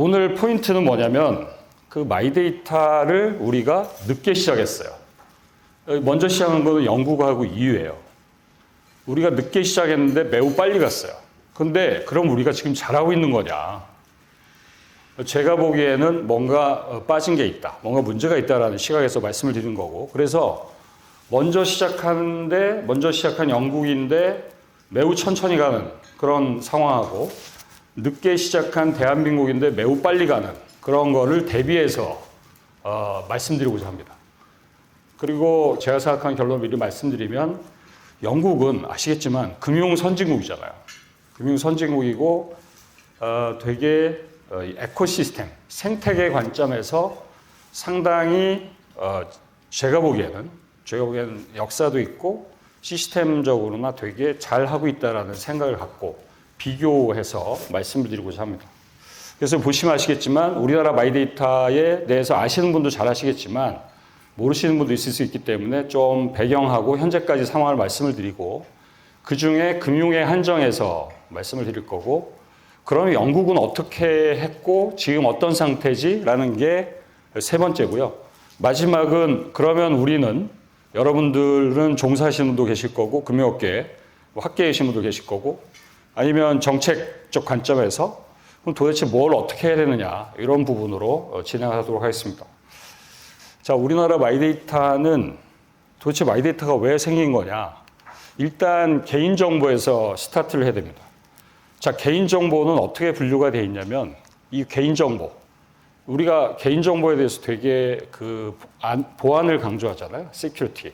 오늘 포인트는 뭐냐면 그 마이데이터를 우리가 늦게 시작했어요. 먼저 시작한 거는 영국하고 EU예요. 우리가 늦게 시작했는데 매우 빨리 갔어요. 근데 그럼 우리가 지금 잘하고 있는 거냐? 제가 보기에는 뭔가 빠진 게 있다. 뭔가 문제가 있다라는 시각에서 말씀을 드린 거고. 그래서 먼저 시작한 영국인데 매우 천천히 가는 그런 상황하고 늦게 시작한 대한민국인데 매우 빨리 가는 그런 거를 대비해서 말씀드리고자 합니다. 그리고 제가 생각하는 결론 미리 말씀드리면 영국은 아시겠지만 금융 선진국이잖아요. 금융 선진국이고 되게 에코시스템, 생태계 관점에서 상당히 제가 보기에는 역사도 있고 시스템적으로나 되게 잘하고 있다라는 생각을 갖고 비교해서 말씀을 드리고자 합니다. 그래서 보시면 아시겠지만 우리나라 마이데이터에 대해서 아시는 분도 잘 아시겠지만 모르시는 분도 있을 수 있기 때문에 좀 배경하고 현재까지 상황을 말씀을 드리고 그중에 금융에 한정해서 말씀을 드릴 거고 그러면 영국은 어떻게 했고 지금 어떤 상태지? 라는 게 세 번째고요. 마지막은 그러면 우리는 여러분들은 종사하시는 분도 계실 거고 금융업계에 학계에 계신 분도 계실 거고 아니면 정책적 관점에서 그럼 도대체 뭘 어떻게 해야 되느냐 이런 부분으로 진행하도록 하겠습니다. 자, 우리나라 마이데이터는 도대체 마이데이터가 왜 생긴 거냐? 일단 개인정보에서 스타트를 해야 됩니다. 자, 개인정보는 어떻게 분류가 되어 있냐면 이 개인정보 우리가 개인정보에 대해서 되게 보안을 강조하잖아요. 시큐리티.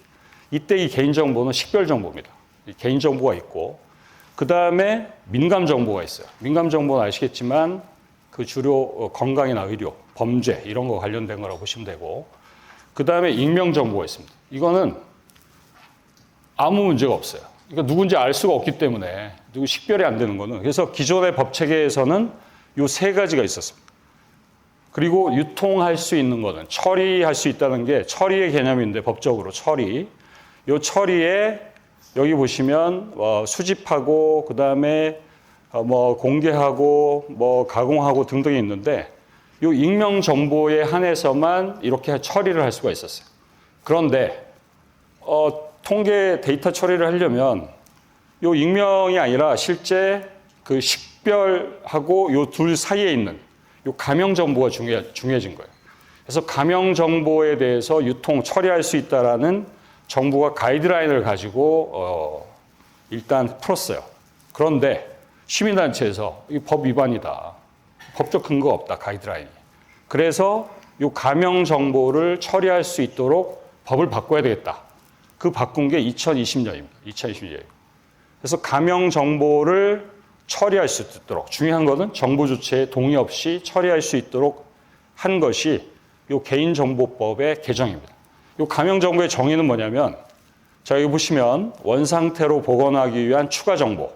이때 이 개인정보는 식별정보입니다. 개인정보가 있고 그 다음에 민감정보가 있어요. 민감정보는 아시겠지만 그 주로 건강이나 의료, 범죄 이런 거 관련된 거라고 보시면 되고 그 다음에 익명정보가 있습니다. 이거는 아무 문제가 없어요. 그러니까 누군지 알 수가 없기 때문에 누구 식별이 안 되는 거는 그래서 기존의 법 체계에서는 이 세 가지가 있었습니다. 그리고 유통할 수 있는 거는 처리할 수 있다는 게 처리의 개념인데 법적으로 처리. 이 처리에 여기 보시면 수집하고 그 다음에 공개하고 가공하고 등등이 있는데 이 익명 정보에 한해서만 이렇게 처리를 할 수가 있었어요. 그런데 통계 데이터 처리를 하려면 이 익명이 아니라 실제 그 식별하고 이 둘 사이에 있는 이 가명 정보가 중요해진 거예요. 그래서 가명 정보에 대해서 유통 처리할 수 있다라는 정부가 가이드라인을 가지고 일단 풀었어요. 그런데 시민단체에서 이 법 위반이다. 법적 근거가 없다. 가이드라인이. 그래서 이 가명 정보를 처리할 수 있도록 법을 바꿔야 되겠다. 그 바꾼 게 2020년입니다. 2020년이에요. 그래서 가명 정보를 처리할 수 있도록 중요한 것은 정부 주체의 동의 없이 처리할 수 있도록 한 것이 이 개인정보법의 개정입니다. 이 가명 정보의 정의는 뭐냐면 자 여기 보시면 원상태로 복원하기 위한 추가 정보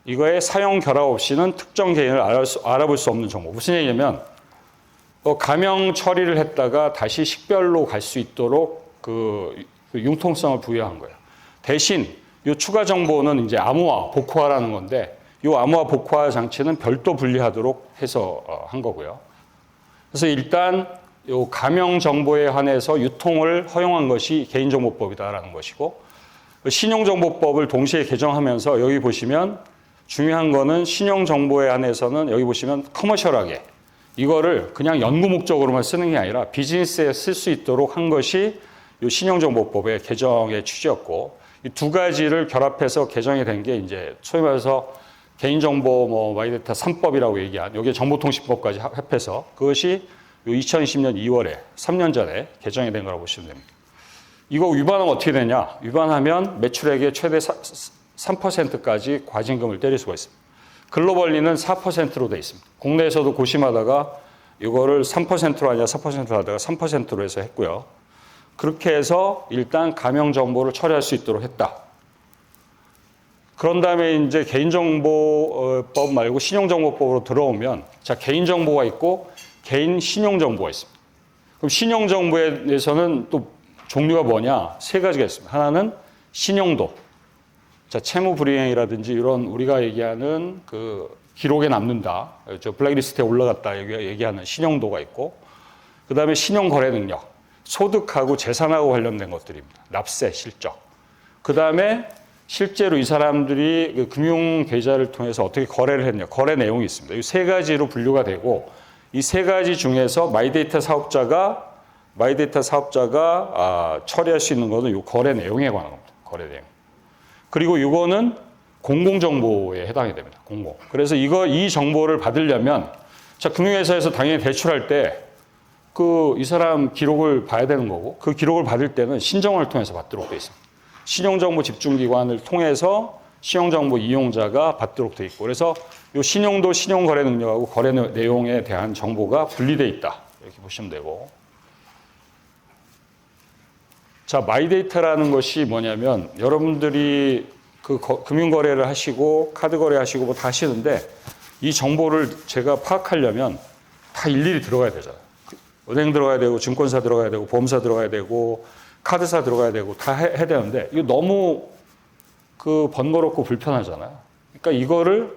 이거의 사용 결합 없이는 특정 개인을 알아볼 수 없는 정보. 무슨 얘기냐면 가명 처리를 했다가 다시 식별로 갈 수 있도록 그 융통성을 부여한 거예요. 대신 이 추가 정보는 이제 암호화, 복호화라는 건데 이 암호화, 복호화 장치는 별도 분리하도록 해서 한 거고요. 그래서 일단 이 가명 정보에 한해서 유통을 허용한 것이 개인정보법이다라는 것이고 신용정보법을 동시에 개정하면서 여기 보시면 중요한 거는 신용정보에 한해서는 여기 보시면 커머셜하게 이거를 그냥 연구 목적으로만 쓰는 게 아니라 비즈니스에 쓸 수 있도록 한 것이 이 신용정보법의 개정의 취지였고 이 두 가지를 결합해서 개정이 된 게 이제 소위 말해서 개인정보 마이데이터 3법이라고 얘기한 여기에 정보통신법까지 합해서 그것이 2020년 2월에 3년 전에 개정이 된 거라고 보시면 됩니다. 이거 위반하면 어떻게 되냐? 위반하면 매출액의 최대 3%까지 과징금을 때릴 수가 있습니다. 글로벌리는 4%로 돼 있습니다. 국내에서도 고심하다가 이거를 3%로 하냐 4%로 하다가 3%로 해서 했고요. 그렇게 해서 일단 가명 정보를 처리할 수 있도록 했다. 그런 다음에 이제 개인정보법 말고 신용정보법으로 들어오면 자 개인정보가 있고 개인 신용정보가 있습니다. 그럼 신용정보에 대해서는 또 종류가 뭐냐? 세 가지가 있습니다. 하나는 신용도. 자, 채무 불이행이라든지 이런 우리가 얘기하는 그 기록에 남는다. 저 블랙리스트에 올라갔다 얘기하는 신용도가 있고, 그 다음에 신용 거래 능력, 소득하고 재산하고 관련된 것들입니다. 납세, 실적. 그 다음에 실제로 이 사람들이 그 금융 계좌를 통해서 어떻게 거래를 했냐, 거래 내용이 있습니다. 이 세 가지로 분류가 되고, 이 세 가지 중에서 마이데이터 사업자가 처리할 수 있는 것은 이 거래 내용에 관한 겁니다. 거래 내용. 그리고 이거는 공공정보에 해당이 됩니다. 공공. 그래서 이 정보를 받으려면, 자, 금융회사에서 당연히 대출할 때 이 사람 기록을 봐야 되는 거고, 그 기록을 받을 때는 신정을 통해서 받도록 되어 있습니다. 신용정보 집중기관을 통해서 신용정보 이용자가 받도록 되어 있고, 그래서 이 신용도, 신용거래 능력하고 거래 내용에 대한 정보가 분리되어 있다. 이렇게 보시면 되고. 자, 마이데이터라는 것이 뭐냐면, 여러분들이 금융거래를 하시고, 카드거래 하시고 뭐 다 하시는데, 이 정보를 제가 파악하려면 다 일일이 들어가야 되잖아요. 은행 들어가야 되고, 증권사 들어가야 되고, 보험사 들어가야 되고, 카드사 들어가야 되고, 다 해야 되는데, 이거 너무 번거롭고 불편하잖아요. 그러니까 이거를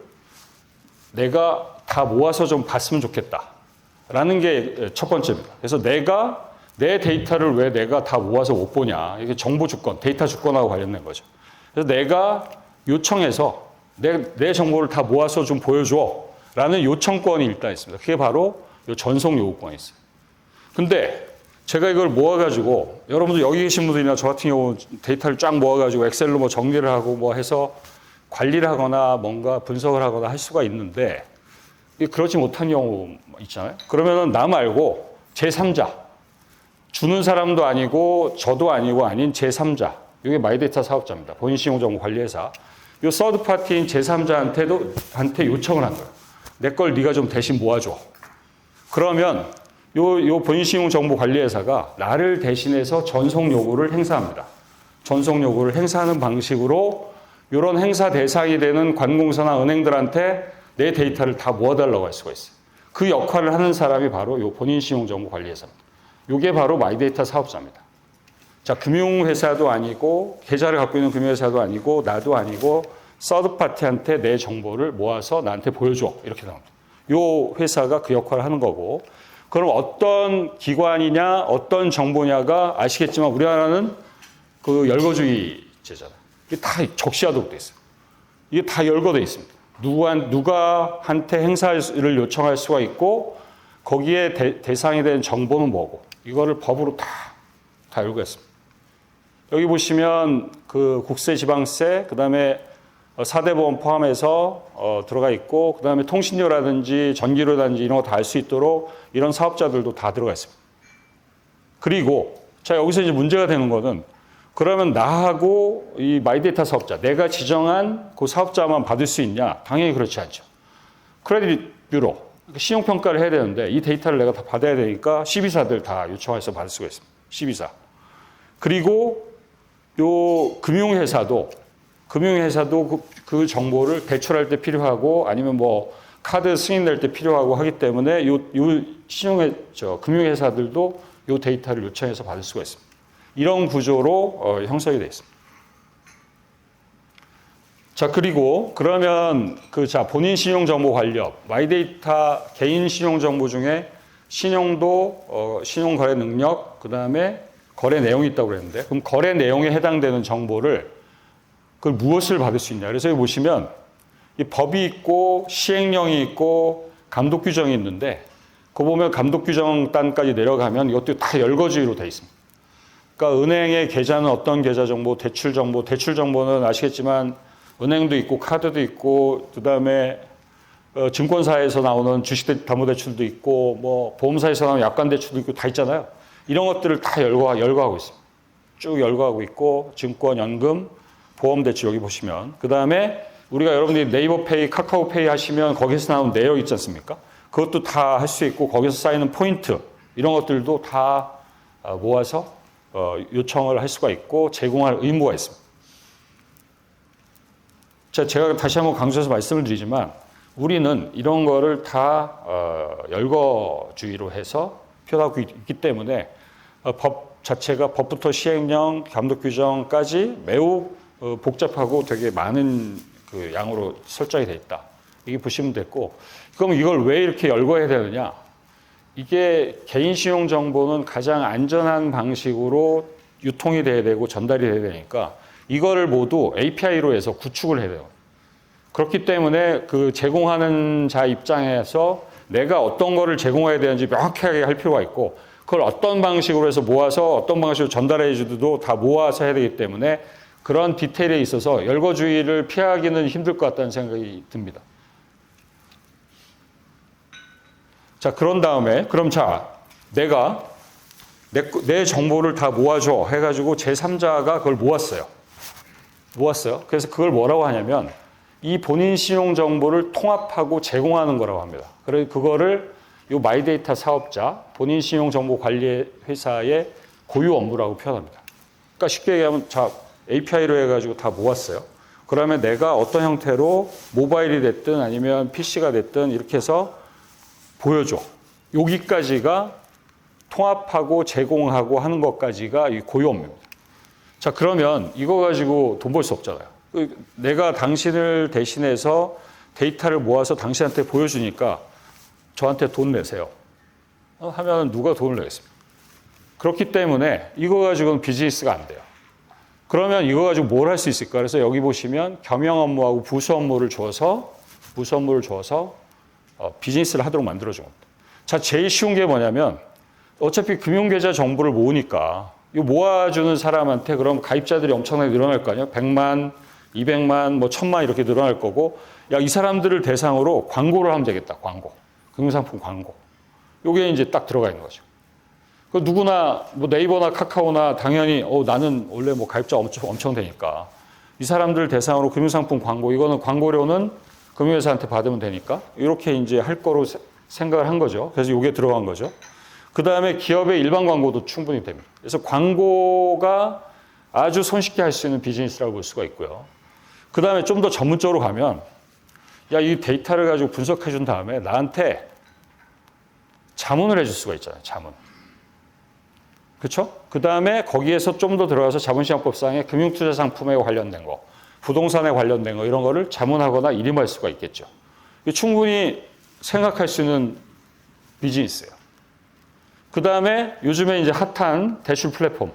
내가 다 모아서 좀 봤으면 좋겠다. 라는 게 첫 번째입니다. 그래서 내 데이터를 왜 내가 다 모아서 못 보냐. 이게 정보 주권, 데이터 주권하고 관련된 거죠. 그래서 내가 요청해서 내 정보를 다 모아서 좀 보여줘. 라는 요청권이 일단 있습니다. 그게 바로 요 전송 요구권이 있어요. 근데 제가 이걸 모아가지고, 여러분들 여기 계신 분들이나 저 같은 경우 데이터를 쫙 모아가지고 엑셀로 뭐 정리를 하고 뭐 해서 관리를 하거나 뭔가 분석을 하거나 할 수가 있는데, 그렇지 못한 경우 있잖아요. 그러면은 나 말고 제3자, 주는 사람도 아니고 저도 아니고 아닌 제3자, 이게 마이데이터 사업자입니다. 본인신용정보관리회사. 이 서드 파티인 제3자한테 요청을 한 거예요. 내 걸 네가 좀 대신 모아줘. 그러면 요 본인신용정보관리회사가 나를 대신해서 전송 요구를 행사합니다. 전송 요구를 행사하는 방식으로 이런 행사 대상이 되는 관공서나 은행들한테 내 데이터를 다 모아달라고 할 수가 있어요. 그 역할을 하는 사람이 바로 요 본인신용정보관리회사입니다. 이게 바로 마이데이터 사업자입니다. 자, 금융회사도 아니고, 계좌를 갖고 있는 금융회사도 아니고, 나도 아니고, 서드파티한테 내 정보를 모아서 나한테 보여줘. 이렇게 나옵니다. 요 회사가 그 역할을 하는 거고, 그럼 어떤 기관이냐, 어떤 정보냐가 아시겠지만 우리나라는 그 열거주의제잖아요. 이게 다 적시하도록 돼 있어요. 이게 다 열거돼 있습니다. 누가한테 행사를 요청할 수가 있고, 거기에 대상이 된 정보는 뭐고, 이거를 법으로 다 열거했습니다. 여기 보시면 그 국세, 지방세, 그 다음에 4대 보험 포함해서 들어가 있고, 그 다음에 통신료라든지 전기료라든지 이런 거 다 알 수 있도록 이런 사업자들도 다 들어가 있습니다. 그리고 자, 여기서 이제 문제가 되는 거는, 그러면 나하고 이 마이데이터 사업자, 내가 지정한 그 사업자만 받을 수 있냐? 당연히 그렇지 않죠. 크레딧 뷰로, 신용평가를 해야 되는데 이 데이터를 내가 다 받아야 되니까 시비사들 다 요청해서 받을 수가 있습니다. 시비사. 그리고 요 금융회사도 그 정보를 대출할 때 필요하고, 아니면 뭐 카드 승인될 때 필요하고 하기 때문에 금융회사들도 요 데이터를 요청해서 받을 수가 있습니다. 이런 구조로 형성이 되어 있습니다. 자, 그리고 그러면 본인 신용정보 관리업, 마이데이터 개인 신용정보 중에 신용도, 신용거래 능력, 그 다음에 거래 내용이 있다고 그랬는데, 그럼 거래 내용에 해당되는 정보를 그걸 무엇을 받을 수 있냐. 그래서 여기 보시면 이 법이 있고 시행령이 있고 감독 규정이 있는데, 그거 보면 감독 규정 단까지 내려가면 이것도 다 열거주의로 되어 있습니다. 그러니까 은행의 계좌는 어떤 계좌 정보, 대출 정보는 아시겠지만 은행도 있고 카드도 있고, 그 다음에 증권사에서 나오는 주식담보대출도 있고, 뭐 보험사에서 나오는 약관대출도 있고 다 있잖아요. 이런 것들을 다 열거하고 있습니다. 쭉 열거하고 있고, 증권, 연금, 보험대출 여기 보시면, 그 다음에 우리가 여러분들이 네이버페이, 카카오페이 하시면 거기서 나오는 내역 있지 않습니까? 그것도 다 할 수 있고, 거기서 쌓이는 포인트 이런 것들도 다 모아서 요청을 할 수가 있고 제공할 의무가 있습니다. 자, 제가 다시 한번 강조해서 말씀을 드리지만, 우리는 이런 거를 다 열거주의로 해서 표현하고 있기 때문에 법 자체가 법부터 시행령, 감독 규정까지 매우 복잡하고 되게 많은 그 양으로 설정이 되어 있다. 이게 보시면 됐고, 그럼 이걸 왜 이렇게 열거해야 되느냐? 이게 개인신용정보는 가장 안전한 방식으로 유통이 돼야 되고 전달이 돼야 되니까 이거를 모두 API로 해서 구축을 해야 돼요. 그렇기 때문에 그 제공하는 자 입장에서 내가 어떤 거를 제공해야 되는지 명확하게 할 필요가 있고, 그걸 어떤 방식으로 해서 모아서 어떤 방식으로 전달해 주도 다 모아서 해야 되기 때문에 그런 디테일에 있어서 열거주의를 피하기는 힘들 것 같다는 생각이 듭니다. 자, 그런 다음에 그럼 자, 내가 내 정보를 다 모아줘 해가지고 제3자가 그걸 모았어요. 그래서 그걸 뭐라고 하냐면 이 본인 신용 정보를 통합하고 제공하는 거라고 합니다. 그래서 그거를 이 마이데이터 사업자, 본인 신용 정보 관리 회사의 고유 업무라고 표현합니다. 그러니까 쉽게 얘기하면 자, API로 해가지고 다 모았어요. 그러면 내가 어떤 형태로 모바일이 됐든 아니면 PC가 됐든 이렇게 해서 보여줘. 여기까지가 통합하고 제공하고 하는 것까지가 이 고유 업무입니다. 자, 그러면 이거 가지고 돈 벌 수 없잖아요. 내가 당신을 대신해서 데이터를 모아서 당신한테 보여주니까 저한테 돈 내세요. 하면 누가 돈을 내겠습니까? 그렇기 때문에 이거 가지고는 비즈니스가 안 돼요. 그러면 이거 가지고 뭘 할 수 있을까? 그래서 여기 보시면 겸용 업무하고 부수 업무를 줘서 비즈니스를 하도록 만들어준 겁니다. 자, 제일 쉬운 게 뭐냐면 어차피 금융계좌 정보를 모으니까 이거 모아주는 사람한테 그럼 가입자들이 엄청나게 늘어날 거 아니에요? 100만, 200만, 뭐 1000만 이렇게 늘어날 거고, 야, 이 사람들을 대상으로 광고를 하면 되겠다. 광고. 금융상품 광고. 요게 이제 딱 들어가 있는 거죠. 그 누구나 뭐 네이버나 카카오나 당연히 나는 원래 뭐 가입자 엄청 되니까 이 사람들 대상으로 금융상품 광고, 이거는 광고료는 금융회사한테 받으면 되니까 이렇게 이제 할 거로 생각을 한 거죠. 그래서 요게 들어간 거죠. 그 다음에 기업의 일반 광고도 충분히 됩니다. 그래서 광고가 아주 손쉽게 할 수 있는 비즈니스라고 볼 수가 있고요. 그 다음에 좀 더 전문적으로 가면 야, 이 데이터를 가지고 분석해 준 다음에 나한테 자문을 해줄 수가 있잖아요. 자문. 그렇죠? 그 다음에 거기에서 좀 더 들어가서 자본시장법상의 금융투자 상품에 관련된 거, 부동산에 관련된 거 이런 거를 자문하거나 일임할 수가 있겠죠. 충분히 생각할 수 있는 비즈니스예요. 그 다음에 요즘에 이제 핫한 대출 플랫폼.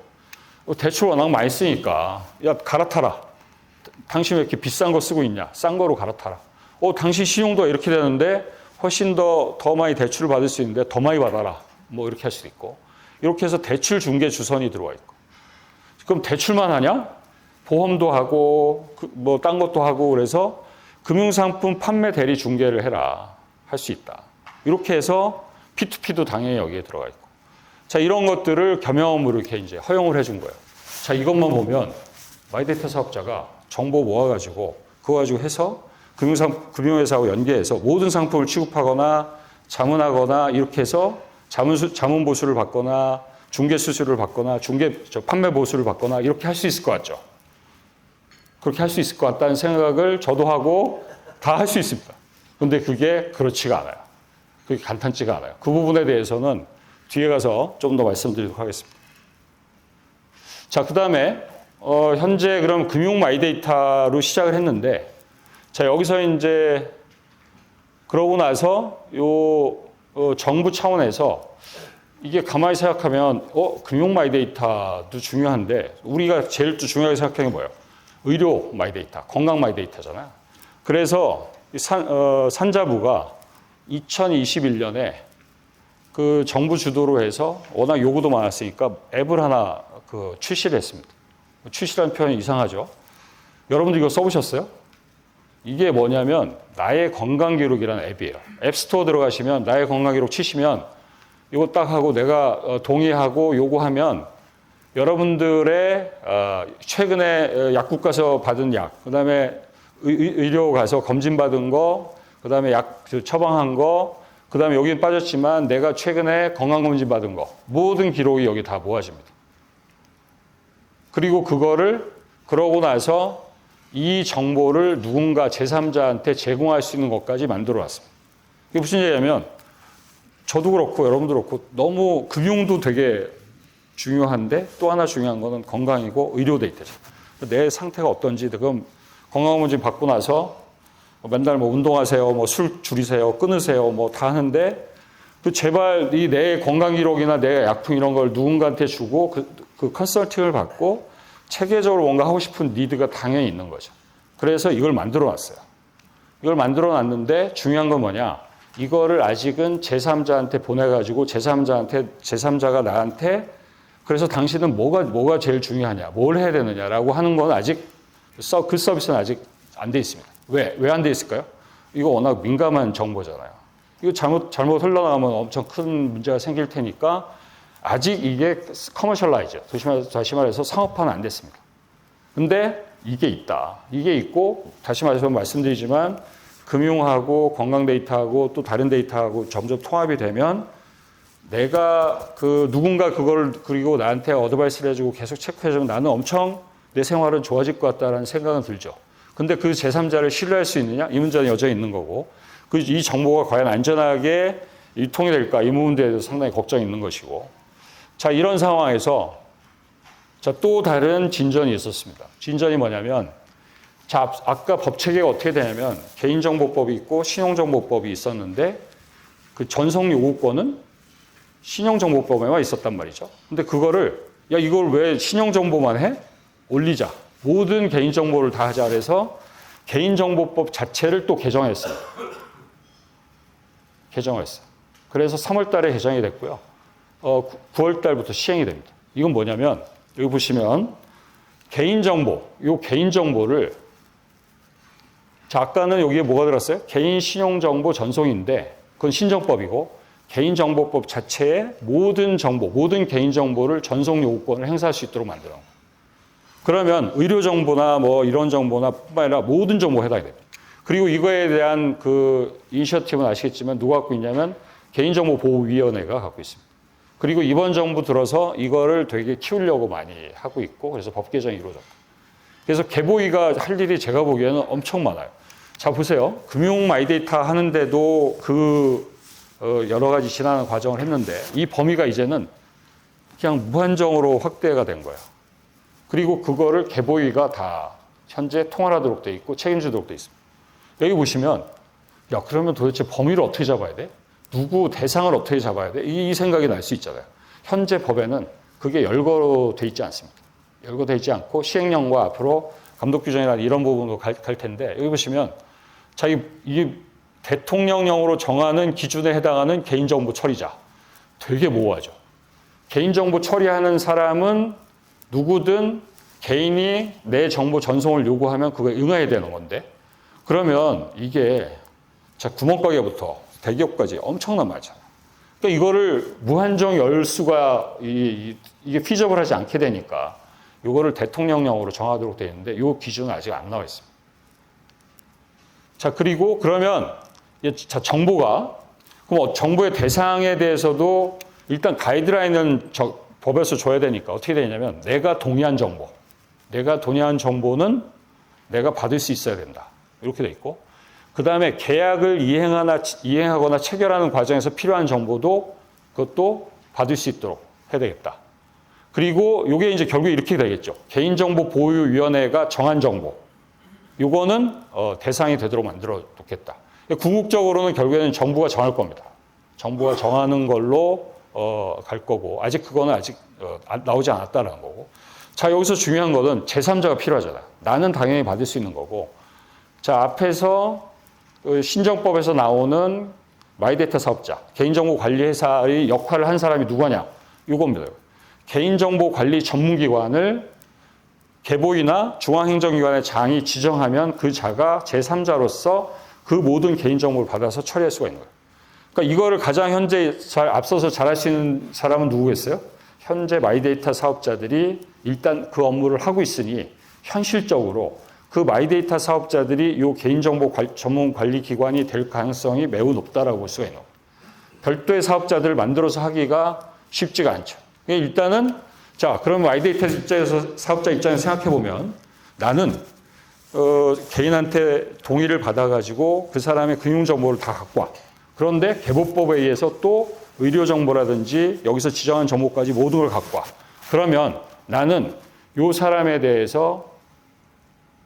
대출 워낙 많이 쓰니까 야, 갈아타라. 당신 왜 이렇게 비싼 거 쓰고 있냐? 싼 거로 갈아타라. 당신 신용도 이렇게 되는데 훨씬 더 많이 대출을 받을 수 있는데 더 많이 받아라. 뭐 이렇게 할 수도 있고. 이렇게 해서 대출 중개 주선이 들어와 있고. 그럼 대출만 하냐? 보험도 하고 뭐 딴 것도 하고 그래서 금융상품 판매 대리 중개를 해라. 할 수 있다. 이렇게 해서 P2P도 당연히 여기에 들어가 있고. 자, 이런 것들을 겸용으로 이렇게 이제 허용을 해준 거예요. 자, 이것만 보면 마이데이터 사업자가 정보 모아가지고 그거 가지고 해서 금융회사하고 연계해서 모든 상품을 취급하거나 자문하거나 이렇게 해서 자문 보수를 받거나 중개 수수료를 받거나 판매 보수를 받거나 이렇게 할 수 있을 것 같죠. 그렇게 할 수 있을 것 같다는 생각을 저도 하고 다 할 수 있습니다. 근데 그게 그렇지가 않아요. 그게 간단치가 않아요. 그 부분에 대해서는 뒤에 가서 좀 더 말씀드리도록 하겠습니다. 자, 그 다음에 현재 그럼 금융 마이데이터로 시작을 했는데, 자, 여기서 이제 그러고 나서 정부 차원에서 이게 가만히 생각하면 금융 마이데이터도 중요한데 우리가 제일 또 중요하게 생각하는 게 뭐예요? 의료 마이데이터, 건강 마이데이터잖아요. 그래서 산자부가 2021년에 그 정부 주도로 해서 워낙 요구도 많았으니까 앱을 하나 출시를 했습니다. 출시라는 표현이 이상하죠. 여러분들 이거 써보셨어요? 이게 뭐냐면 나의 건강기록이라는 앱이에요. 앱스토어 들어가시면 나의 건강기록 치시면 이거 딱 하고 내가 동의하고 요구하면 여러분들의 최근에 약국 가서 받은 약, 그 다음에 의료 가서 검진받은 거, 그 다음에 약 처방한 거, 그 다음에 여기는 빠졌지만 내가 최근에 건강검진 받은 거, 모든 기록이 여기 다 모아집니다. 그리고 그러고 나서 이 정보를 누군가 제3자한테 제공할 수 있는 것까지 만들어 놨습니다. 이게 무슨 얘기냐면 저도 그렇고 여러분도 그렇고 너무 금융도 되게 중요한데 또 하나 중요한 거는 건강이고 의료 데이터죠. 내 상태가 어떤지 그럼 건강검진 받고 나서 맨날 뭐 운동하세요, 뭐 술 줄이세요, 끊으세요, 뭐 다 하는데 그 제발 이 내 건강 기록이나 내 약품 이런 걸 누군가한테 주고 그 컨설팅을 받고 체계적으로 뭔가 하고 싶은 니드가 당연히 있는 거죠. 그래서 이걸 만들어 놨어요. 이걸 만들어 놨는데 중요한 건 뭐냐? 이거를 아직은 제3자한테 보내가지고 제3자가 나한테 그래서 당신은 뭐가 제일 중요하냐, 뭘 해야 되느냐라고 하는 건 아직 그 서비스는 아직 안 돼 있습니다. 왜 안 돼 있을까요? 이거 워낙 민감한 정보잖아요. 이거 잘못 흘러나가면 엄청 큰 문제가 생길 테니까 아직 이게 커머셜라이즈, 다시 말해서 상업화는 안 됐습니다. 근데 이게 있다. 이게 있고 다시 말해서 말씀드리지만 금융하고 건강 데이터하고 또 다른 데이터하고 점점 통합이 되면 내가 누군가 그걸 그리고 나한테 어드바이스를 해주고 계속 체크해주면 나는 엄청 내 생활은 좋아질 것 같다라는 생각은 들죠. 근데 그 제3자를 신뢰할 수 있느냐? 이 문제는 여전히 있는 거고 이 정보가 과연 안전하게 유통이 될까? 이 부분에 대해서 상당히 걱정이 있는 것이고 자 이런 상황에서 자, 또 다른 진전이 있었습니다. 진전이 뭐냐면 자, 아까 법 체계가 어떻게 되냐면 개인정보법이 있고 신용정보법이 있었는데 그 전송 요구권은 신용정보법에만 있었단 말이죠. 근데 그거를 야 이걸 왜 신용정보만 해? 올리자. 모든 개인정보를 다 하자 그래서 개인정보법 자체를 또 개정했어요. 개정했어요. 그래서 3월 달에 개정이 됐고요. 9월 달부터 시행이 됩니다. 이건 뭐냐면 여기 보시면 개인정보, 이 개인정보를 자 아까는 여기에 뭐가 들었어요? 개인 신용정보 전송인데 그건 신정법이고 개인정보법 자체의 모든 정보, 모든 개인정보를 전송 요구권을 행사할 수 있도록 만들어 놓은 거예요. 그러면 의료정보나 뭐 이런 정보나 뿐만 아니라 모든 정보에 해당이 됩니다. 그리고 이거에 대한 그 이니셔티브는 아시겠지만 누가 갖고 있냐면 개인정보보호위원회가 갖고 있습니다. 그리고 이번 정부 들어서 이거를 되게 키우려고 많이 하고 있고 그래서 법 개정이 이루어졌고 그래서 개보위가 할 일이 제가 보기에는 엄청 많아요. 자 보세요. 금융 마이데이터 하는데도 여러 가지 지나는 과정을 했는데 이 범위가 이제는 그냥 무한정으로 확대가 된 거예요. 그리고 그거를 개보위가 다 현재 통할하도록 돼 있고 책임지도록 돼 있습니다. 여기 보시면 야 그러면 도대체 범위를 어떻게 잡아야 돼? 누구 대상을 어떻게 잡아야 돼? 이 생각이 날 수 있잖아요. 현재 법에는 그게 열거돼 있지 않습니다. 열거돼 있지 않고 시행령과 앞으로 감독 규정이나 이런 부분으로 갈 텐데 여기 보시면 자, 이 대통령령으로 정하는 기준에 해당하는 개인정보 처리자 되게 모호하죠. 개인정보 처리하는 사람은 누구든 개인이 내 정보 전송을 요구하면 그거에 응해야 되는 건데 그러면 이게 자 구멍가게부터 대기업까지 엄청난 말이잖아요. 그러니까 이거를 무한정 열 수가 이게 피저블하지 않게 되니까 이거를 대통령령으로 정하도록 되어 있는데 이 기준은 아직 안 나와 있습니다. 자 그리고 그러면 자 정보가 그럼 정보의 대상에 대해서도 일단 가이드라인은 법에서 줘야 되니까 어떻게 되냐면 내가 동의한 정보는 내가 받을 수 있어야 된다. 이렇게 돼 있고 그 다음에 계약을 이행하거나 체결하는 과정에서 필요한 정보도 그것도 받을 수 있도록 해야 되겠다. 그리고 이게 이제 결국 이렇게 되겠죠. 개인정보보호위원회가 정한 정보. 이거는 대상이 되도록 만들어 놓겠다. 궁극적으로는 결국에는 정부가 정할 겁니다. 정부가 정하는 걸로 갈 거고 아직 그거는 아직 나오지 않았다는 거고. 자 여기서 중요한 거는 제3자가 필요하잖아요. 나는 당연히 받을 수 있는 거고. 자 앞에서 신정법에서 나오는 마이데이터 사업자, 개인정보 관리 회사의 역할을 한 사람이 누구냐? 이겁니다. 개인정보 관리 전문기관을 개보위나 중앙행정기관의 장이 지정하면 그 자가 제3자로서 그 모든 개인정보를 받아서 처리할 수가 있는 거예요. 그러니까 이거를 가장 현재 앞서서 잘할 수 있는 사람은 누구겠어요? 현재 마이데이터 사업자들이 일단 그 업무를 하고 있으니 현실적으로 그 마이데이터 사업자들이 이 개인정보 전문 관리 기관이 될 가능성이 매우 높다라고 볼 수가 있는 거예요. 별도의 사업자들을 만들어서 하기가 쉽지가 않죠. 일단은 자, 그럼 마이데이터 입장에서 사업자 입장에서 생각해 보면 나는 개인한테 동의를 받아가지고 그 사람의 금융정보를 다 갖고 와. 그런데 개보법에 의해서 또 의료정보라든지 여기서 지정한 정보까지 모든 걸 갖고 와. 그러면 나는 이 사람에 대해서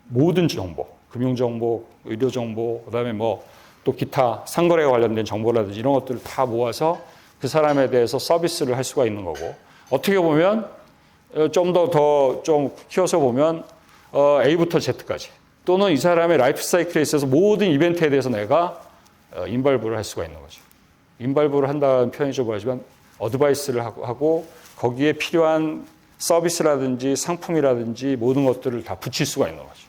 모든 정보, 금융정보, 의료정보, 그다음에 뭐 또 기타 상거래와 관련된 정보라든지 이런 것들을 다 모아서 그 사람에 대해서 서비스를 할 수가 있는 거고, 어떻게 보면 좀 더 좀 키워서 보면 A부터 Z까지, 또는 이 사람의 라이프 사이클에 있어서 모든 이벤트에 대해서 내가 인발브를 할 수가 있는 거죠. 인발브를 한다는 표현이 좀 뭐하지만 어드바이스를 하고 거기에 필요한 서비스라든지 상품이라든지 모든 것들을 다 붙일 수가 있는 거죠.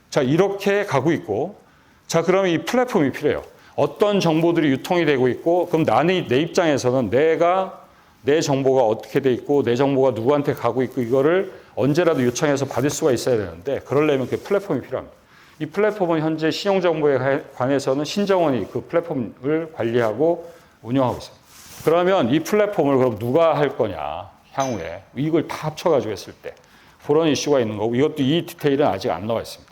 자, 이렇게 가고 있고, 자, 그러면 이 플랫폼이 필요해요. 어떤 정보들이 유통이 되고 있고, 그럼 내 입장에서는 내 정보가 어떻게 돼 있고, 내 정보가 누구한테 가고 있고, 이거를 언제라도 요청해서 받을 수가 있어야 되는데, 그러려면 그 플랫폼이 필요합니다. 이 플랫폼은 현재 신용정보에 관해서는 신정원이 그 플랫폼을 관리하고 운영하고 있습니다. 그러면 이 플랫폼을 그럼 누가 할 거냐, 향후에. 이걸 다 합쳐가지고 했을 때. 그런 이슈가 있는 거고, 이것도 이 디테일은 아직 안 나와 있습니다.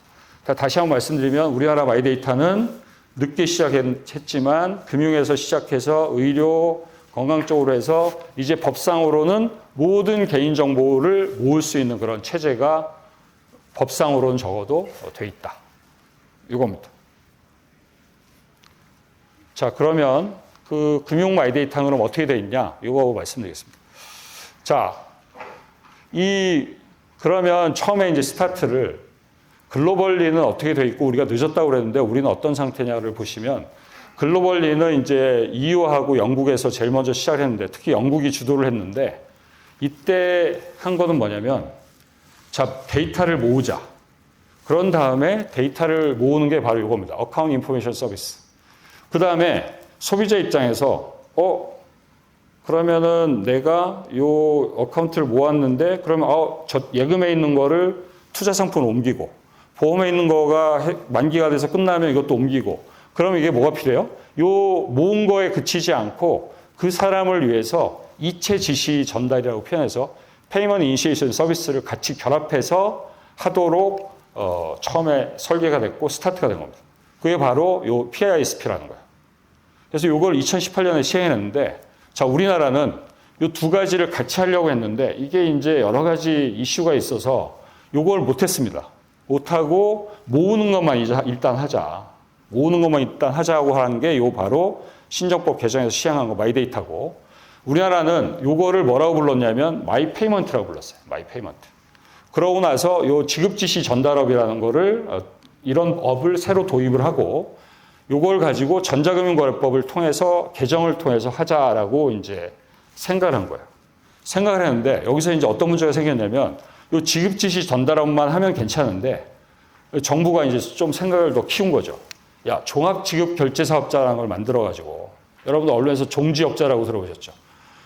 다시 한번 말씀드리면 우리나라 마이데이터는 늦게 시작했지만 금융에서 시작해서 의료, 건강 쪽으로 해서 이제 법상으로는 모든 개인정보를 모을 수 있는 그런 체제가 법상으로는 적어도 돼 있다. 이겁니다. 자, 그러면 그 금융 마이데이터는 그럼 어떻게 돼 있냐? 이거 말씀드리겠습니다. 자, 그러면 처음에 이제 스타트를 글로벌리는 어떻게 돼 있고 우리가 늦었다고 그랬는데 우리는 어떤 상태냐를 보시면, 글로벌리는 이제 EU하고 영국에서 제일 먼저 시작했는데, 특히 영국이 주도를 했는데, 이때 한 거는 뭐냐면, 자, 데이터를 모으자. 그런 다음에 데이터를 모으는 게 바로 이겁니다. 어카운트 인포메이션 서비스. 그 다음에 소비자 입장에서 그러면은 내가 요 어카운트를 모았는데, 그러면 저 예금에 있는 거를 투자 상품으로 옮기고, 보험에 있는 거가 만기가 돼서 끝나면 이것도 옮기고, 그럼 이게 뭐가 필요해요? 요 모은 거에 그치지 않고 그 사람을 위해서 이체 지시 전달이라고 표현해서 페이먼트 이니시에이션 서비스를 같이 결합해서 하도록 처음에 설계가 됐고 스타트가 된 겁니다. 그게 바로 요 PISP라는 거예요. 그래서 요걸 2018년에 시행했는데, 자, 우리나라는 요 두 가지를 같이 하려고 했는데 이게 이제 여러 가지 이슈가 있어서 요걸 못했습니다. 못하고 모으는 것만 일단 하자. 모으는 것만 일단 하자고 하는 게 요 바로 신정법 개정에서 시행한 거 마이데이터고, 우리나라는 요거를 뭐라고 불렀냐면 마이페이먼트라고 불렀어요. 마이페이먼트. 그러고 나서 요 지급지시 전달업이라는 거를 이런 업을 새로 도입을 하고, 요걸 가지고 전자금융거래법을 통해서 개정을 통해서 하자라고 이제 생각을 한 거예요. 생각을 했는데 여기서 이제 어떤 문제가 생겼냐면, 요 지급지시 전달업만 하면 괜찮은데 정부가 이제 좀 생각을 더 키운 거죠. 야, 종합지급결제사업자라는 걸 만들어가지고, 여러분들 언론에서 종지업자라고 들어보셨죠?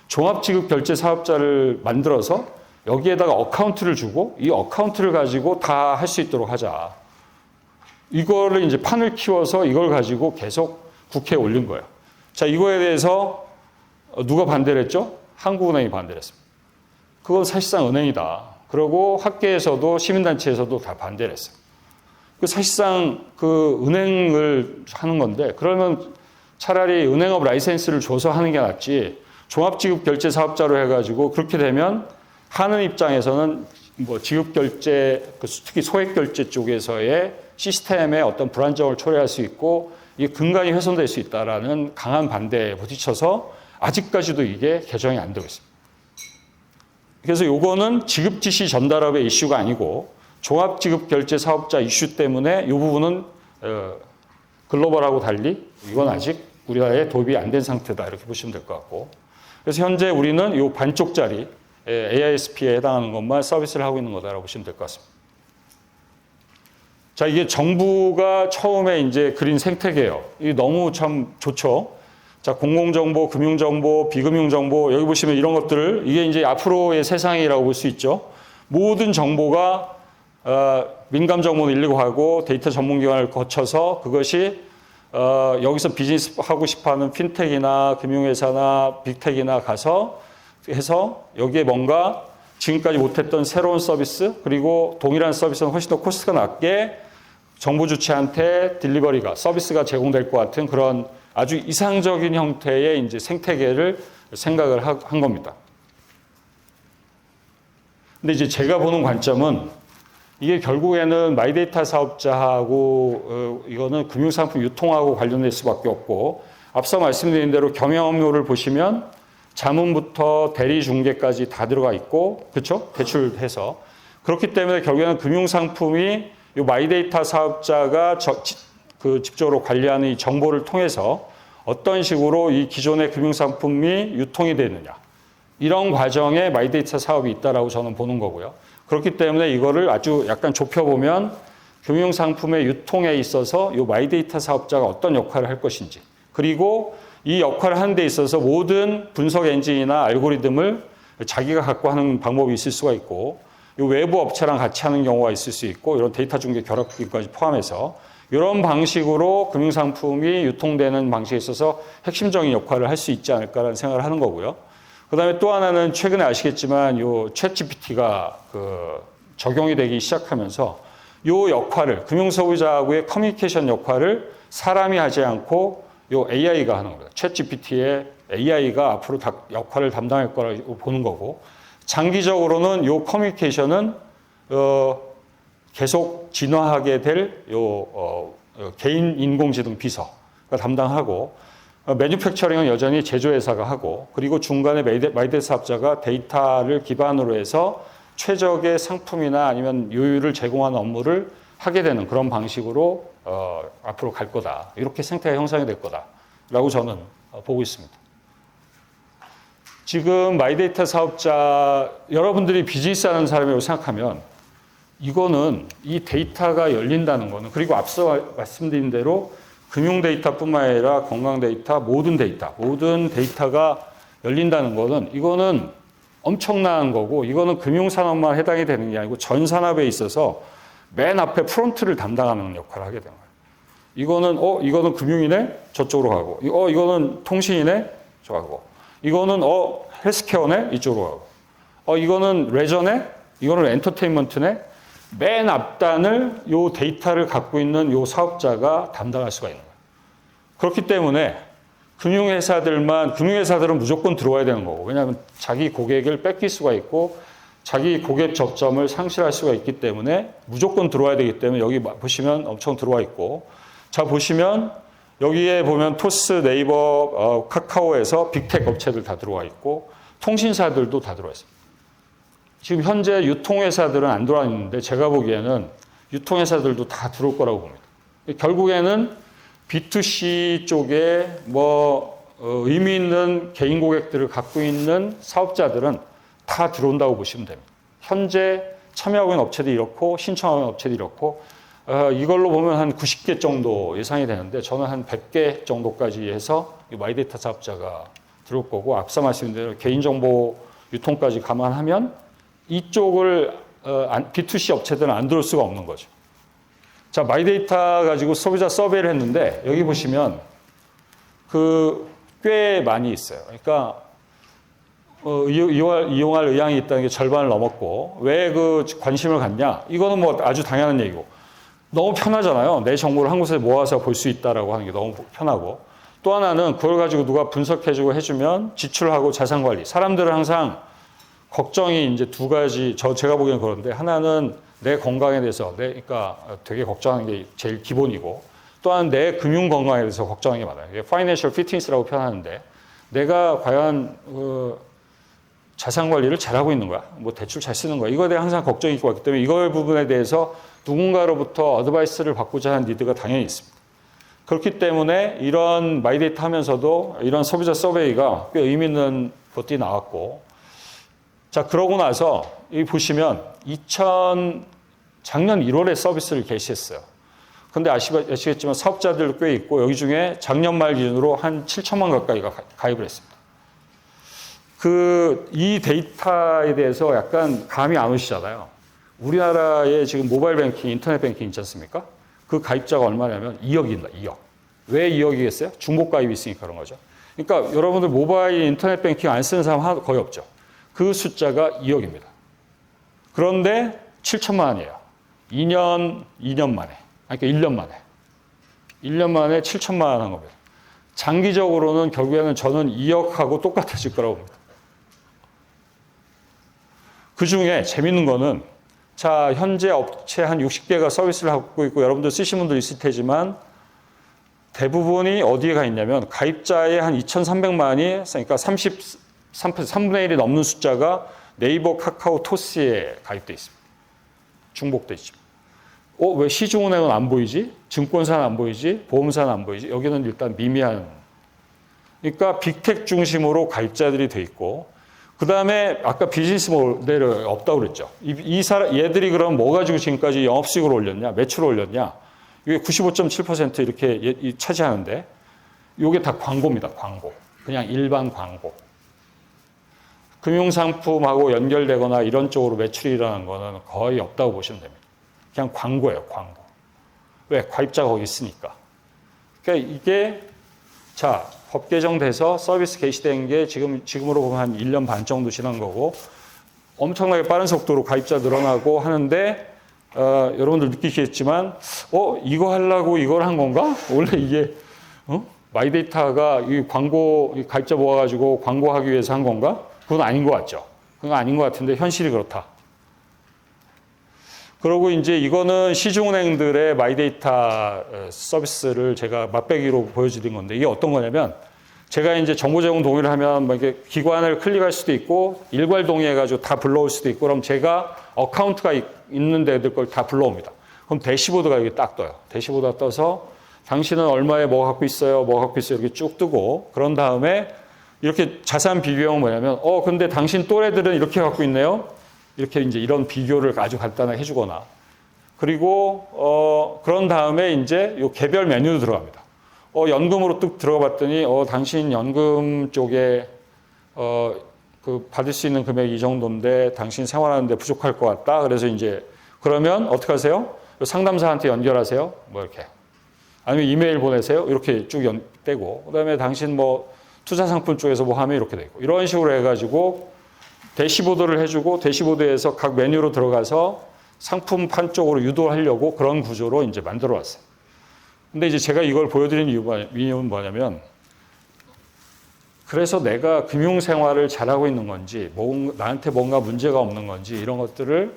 종합지급결제사업자를 만들어서 여기에다가 어카운트를 주고 이 어카운트를 가지고 다 할 수 있도록 하자. 이거를 이제 판을 키워서 이걸 가지고 계속 국회에 올린 거예요. 자, 이거에 대해서 누가 반대를 했죠? 한국은행이 반대를 했습니다. 그건 사실상 은행이다. 그리고 학계에서도 시민단체에서도 다 반대를 했어요. 사실상 그 은행을 하는 건데, 그러면 차라리 은행업 라이센스를 줘서 하는 게 낫지, 종합지급결제사업자로 해가지고 그렇게 되면 하는 입장에서는 뭐 지급결제, 특히 소액결제 쪽에서의 시스템의 어떤 불안정을 초래할 수 있고 이게 근간이 훼손될 수 있다라는 강한 반대에 부딪혀서 아직까지도 이게 개정이 안 되고 있습니다. 그래서 요거는 지급지시 전달업의 이슈가 아니고 종합지급결제사업자 이슈 때문에 이 부분은 글로벌하고 달리 이건 아직 우리나라에 도입이 안 된 상태다, 이렇게 보시면 될 것 같고, 그래서 현재 우리는 이 반쪽짜리 AISP에 해당하는 것만 서비스를 하고 있는 거다라고 보시면 될 것 같습니다. 자, 이게 정부가 처음에 이제 그린 생태계예요. 이게 너무 참 좋죠. 자, 공공정보, 금융정보, 비금융정보, 여기 보시면 이런 것들을, 이게 이제 앞으로의 세상이라고 볼 수 있죠. 모든 정보가 민감정보는 일리고 가고 데이터 전문기관을 거쳐서 그것이 여기서 비즈니스 하고 싶어하는 핀텍이나 금융회사나 빅텍이나 가서 해서 여기에 뭔가 지금까지 못했던 새로운 서비스, 그리고 동일한 서비스는 훨씬 더 코스트가 낮게 정부 주체한테 딜리버리가, 서비스가 제공될 것 같은 그런 아주 이상적인 형태의 이제 생태계를 생각을 한 겁니다. 근데 이제 제가 보는 관점은 이게 결국에는 마이데이터 사업자하고 이거는 금융상품 유통하고 관련될 수밖에 없고, 앞서 말씀드린 대로 경영업료를 보시면 자문부터 대리 중개까지 다 들어가 있고, 그렇죠? 대출해서. 그렇기 때문에 결국에는 금융상품이 이 마이데이터 사업자가 직접적으로 관리하는 이 정보를 통해서 어떤 식으로 이 기존의 금융상품이 유통이 되느냐, 이런 과정에 마이데이터 사업이 있다라고 저는 보는 거고요. 그렇기 때문에 이거를 아주 약간 좁혀보면 금융상품의 유통에 있어서 이 마이데이터 사업자가 어떤 역할을 할 것인지, 그리고 이 역할을 하는 데 있어서 모든 분석 엔진이나 알고리즘을 자기가 갖고 하는 방법이 있을 수가 있고, 이 외부 업체랑 같이 하는 경우가 있을 수 있고, 이런 데이터 중개 결합기까지 포함해서 이런 방식으로 금융상품이 유통되는 방식에 있어서 핵심적인 역할을 할 수 있지 않을까라는 생각을 하는 거고요. 그 다음에 또 하나는 최근에 아시겠지만 요 챗GPT가 적용이 되기 시작하면서 요 역할을, 금융소비자하고의 커뮤니케이션 역할을 사람이 하지 않고 요 AI가 하는 겁니다. 챗GPT의 AI가 앞으로 역할을 담당할 거라고 보는 거고, 장기적으로는 요 커뮤니케이션은 계속 진화하게 될 개인 인공지능 비서가 담당하고, 매뉴팩처링은 여전히 제조회사가 하고, 그리고 중간에 마이데이터 사업자가 데이터를 기반으로 해서 최적의 상품이나 아니면 요율을 제공하는 업무를 하게 되는 그런 방식으로 앞으로 갈 거다. 이렇게 생태가 형성이 될 거다라고 저는 보고 있습니다. 지금 마이데이터 사업자, 여러분들이 비즈니스 하는 사람이라고 생각하면 이거는 이 데이터가 열린다는 거는, 그리고 앞서 말씀드린 대로 금융 데이터뿐만 아니라 건강 데이터, 모든 데이터가 열린다는 거는, 이거는 엄청난 거고, 이거는 금융산업만 해당이 되는 게 아니고 전 산업에 있어서 맨 앞에 프론트를 담당하는 역할을 하게 되는 거예요. 이거는 금융이네? 저쪽으로 가고, 이거는 통신이네? 저하고, 이거는 헬스케어네? 이쪽으로 가고, 이거는 레저네? 이거는 엔터테인먼트네? 맨 앞단을 요 데이터를 갖고 있는 요 사업자가 담당할 수가 있는 거예요. 그렇기 때문에 금융회사들은 무조건 들어와야 되는 거고, 왜냐하면 자기 고객을 뺏길 수가 있고 자기 고객 저점을 상실할 수가 있기 때문에 무조건 들어와야 되기 때문에, 여기 보시면 엄청 들어와 있고, 자 보시면 여기에 보면 토스, 네이버, 카카오에서 빅텍 업체들 다 들어와 있고, 통신사들도 다 들어와 있습니다. 지금 현재 유통회사들은 안 들어와 있는데 제가 보기에는 유통회사들도 다 들어올 거라고 봅니다. 결국에는 B2C 쪽에 의미 있는 개인 고객들을 갖고 있는 사업자들은 다 들어온다고 보시면 됩니다. 현재 참여하고 있는 업체들이 이렇고 신청하고 있는 업체들이 이렇고, 이걸로 보면 한 90개 정도 예상이 되는데, 저는 한 100개 정도까지 해서 마이데이터 사업자가 들어올 거고, 앞서 말씀드린 대로 개인정보 유통까지 감안하면 이쪽을 B2C 업체들은 안 들어올 수가 없는 거죠. 자, 마이데이터 가지고 소비자 서베이를 했는데 여기 보시면 꽤 많이 있어요. 그러니까 이용할 의향이 있다는 게 절반을 넘었고, 왜 관심을 갖냐? 이거는 아주 당연한 얘기고, 너무 편하잖아요. 내 정보를 한 곳에 모아서 볼 수 있다라고 하는 게 너무 편하고, 또 하나는 그걸 가지고 누가 분석해주고 해주면 지출하고 자산 관리. 사람들은 항상 걱정이 이제 두 가지, 제가 보기에는 그런데, 하나는 내 건강에 대해서 그러니까 되게 걱정하는 게 제일 기본이고, 또한 내 금융 건강에 대해서 걱정하는 게 많아요. 이게 파이낸셜 피트니스라고 표현하는데, 내가 과연 자산 관리를 잘하고 있는 거야? 대출 잘 쓰는 거야? 이거에 대해 항상 걱정이 있고 있기 때문에, 이거 부분에 대해서 누군가로부터 어드바이스를 받고자 하는 니드가 당연히 있습니다. 그렇기 때문에 이런 마이데이터 하면서도 이런 소비자 서베이가 꽤 의미 있는 것들이 나왔고, 자, 그러고 나서 여기 보시면 작년 1월에 서비스를 개시했어요. 근데 아시겠지만 사업자들도 꽤 있고, 여기 중에 작년 말 기준으로 한 7천만 가까이가 가입을 했습니다. 이 데이터에 대해서 약간 감이 안 오시잖아요. 우리나라에 지금 모바일 뱅킹, 인터넷 뱅킹 있지 않습니까? 그 가입자가 얼마냐면 2억입니다. 2억. 왜 2억이겠어요? 중복 가입이 있으니까 그런 거죠. 그러니까 여러분들 모바일 인터넷 뱅킹 안 쓰는 사람 거의 없죠. 그 숫자가 2억입니다. 그런데 7천만 원이에요. 2년 만에. 그러니까 1년 만에 7천만 원 한 겁니다. 장기적으로는 결국에는 저는 2억하고 똑같아질 거라고 봅니다. 그 중에 재밌는 거는 자, 현재 업체 한 60개가 서비스를 하고 있고 여러분들 쓰신 분들 있을 테지만 대부분이 어디에 가 있냐면 가입자의 한 2,300만이 그러니까 3분의 1이 넘는 숫자가 네이버, 카카오, 토스에 가입돼 있습니다. 중복돼 있죠. 왜 시중은행은 안 보이지? 증권사는 안 보이지? 보험사는 안 보이지? 여기는 일단 미미한. 그러니까 빅텍 중심으로 가입자들이 돼 있고 그 다음에 아까 비즈니스 모델이 없다고 그랬죠. 얘들이 그럼 뭐 가지고 지금까지 영업수익을 올렸냐? 매출을 올렸냐? 이게 95.7% 이렇게 차지하는데 이게 다 광고입니다. 광고. 그냥 일반 광고. 금융상품하고 연결되거나 이런 쪽으로 매출이 일어나는 거는 거의 없다고 보시면 됩니다. 그냥 광고예요. 광고. 왜? 가입자가 거기 있으니까. 그러니까 이게 자 법 개정돼서 서비스 개시된 게 지금으로 보면 한 1년 반 정도 지난 거고 엄청나게 빠른 속도로 가입자 늘어나고 하는데 여러분들 느끼시겠지만 이거 하려고 이걸 한 건가? 원래 이게 마이데이터가 이 광고 이 가입자 모아가지고 광고하기 위해서 한 건가? 그건 아닌 것 같죠. 그건 아닌 것 같은데 현실이 그렇다. 그리고 이제 이거는 시중은행들의 마이데이터 서비스를 제가 맛배기로 보여드린 건데 이게 어떤 거냐면 제가 이제 정보 제공 동의를 하면 뭐 이게 기관을 클릭할 수도 있고 일괄 동의해가지고 다 불러올 수도 있고 그럼 제가 어카운트가 있는 데들 걸 다 불러옵니다. 그럼 대시보드가 여기 딱 떠요. 대시보드가 떠서 당신은 얼마에 뭐 갖고 있어요, 뭐 갖고 있어요 이렇게 쭉 뜨고 그런 다음에 이렇게 자세한 비교형은 뭐냐면 근데 당신 또래들은 이렇게 갖고 있네요. 이렇게 이제 이런 비교를 아주 간단하게 해주거나 그리고 그런 다음에 이제 요 개별 메뉴도 들어갑니다. 연금으로 뚝 들어가 봤더니 당신 연금 쪽에 그 받을 수 있는 금액이 이 정도인데 당신 생활하는데 부족할 것 같다. 그래서 이제 그러면 어떻게 하세요? 상담사한테 연결하세요. 뭐 이렇게 아니면 이메일 보내세요. 이렇게 쭉 떼고 그다음에 당신 뭐 투자 상품 쪽에서 뭐 하면 이렇게 되고 이런 식으로 해가지고. 대시보드를 해주고 대시보드에서 각 메뉴로 들어가서 상품판 쪽으로 유도하려고 그런 구조로 이제 만들어 왔어요. 근데 이제 제가 이걸 보여드리는 이유는 뭐냐면 그래서 내가 금융생활을 잘하고 있는 건지 나한테 뭔가 문제가 없는 건지 이런 것들을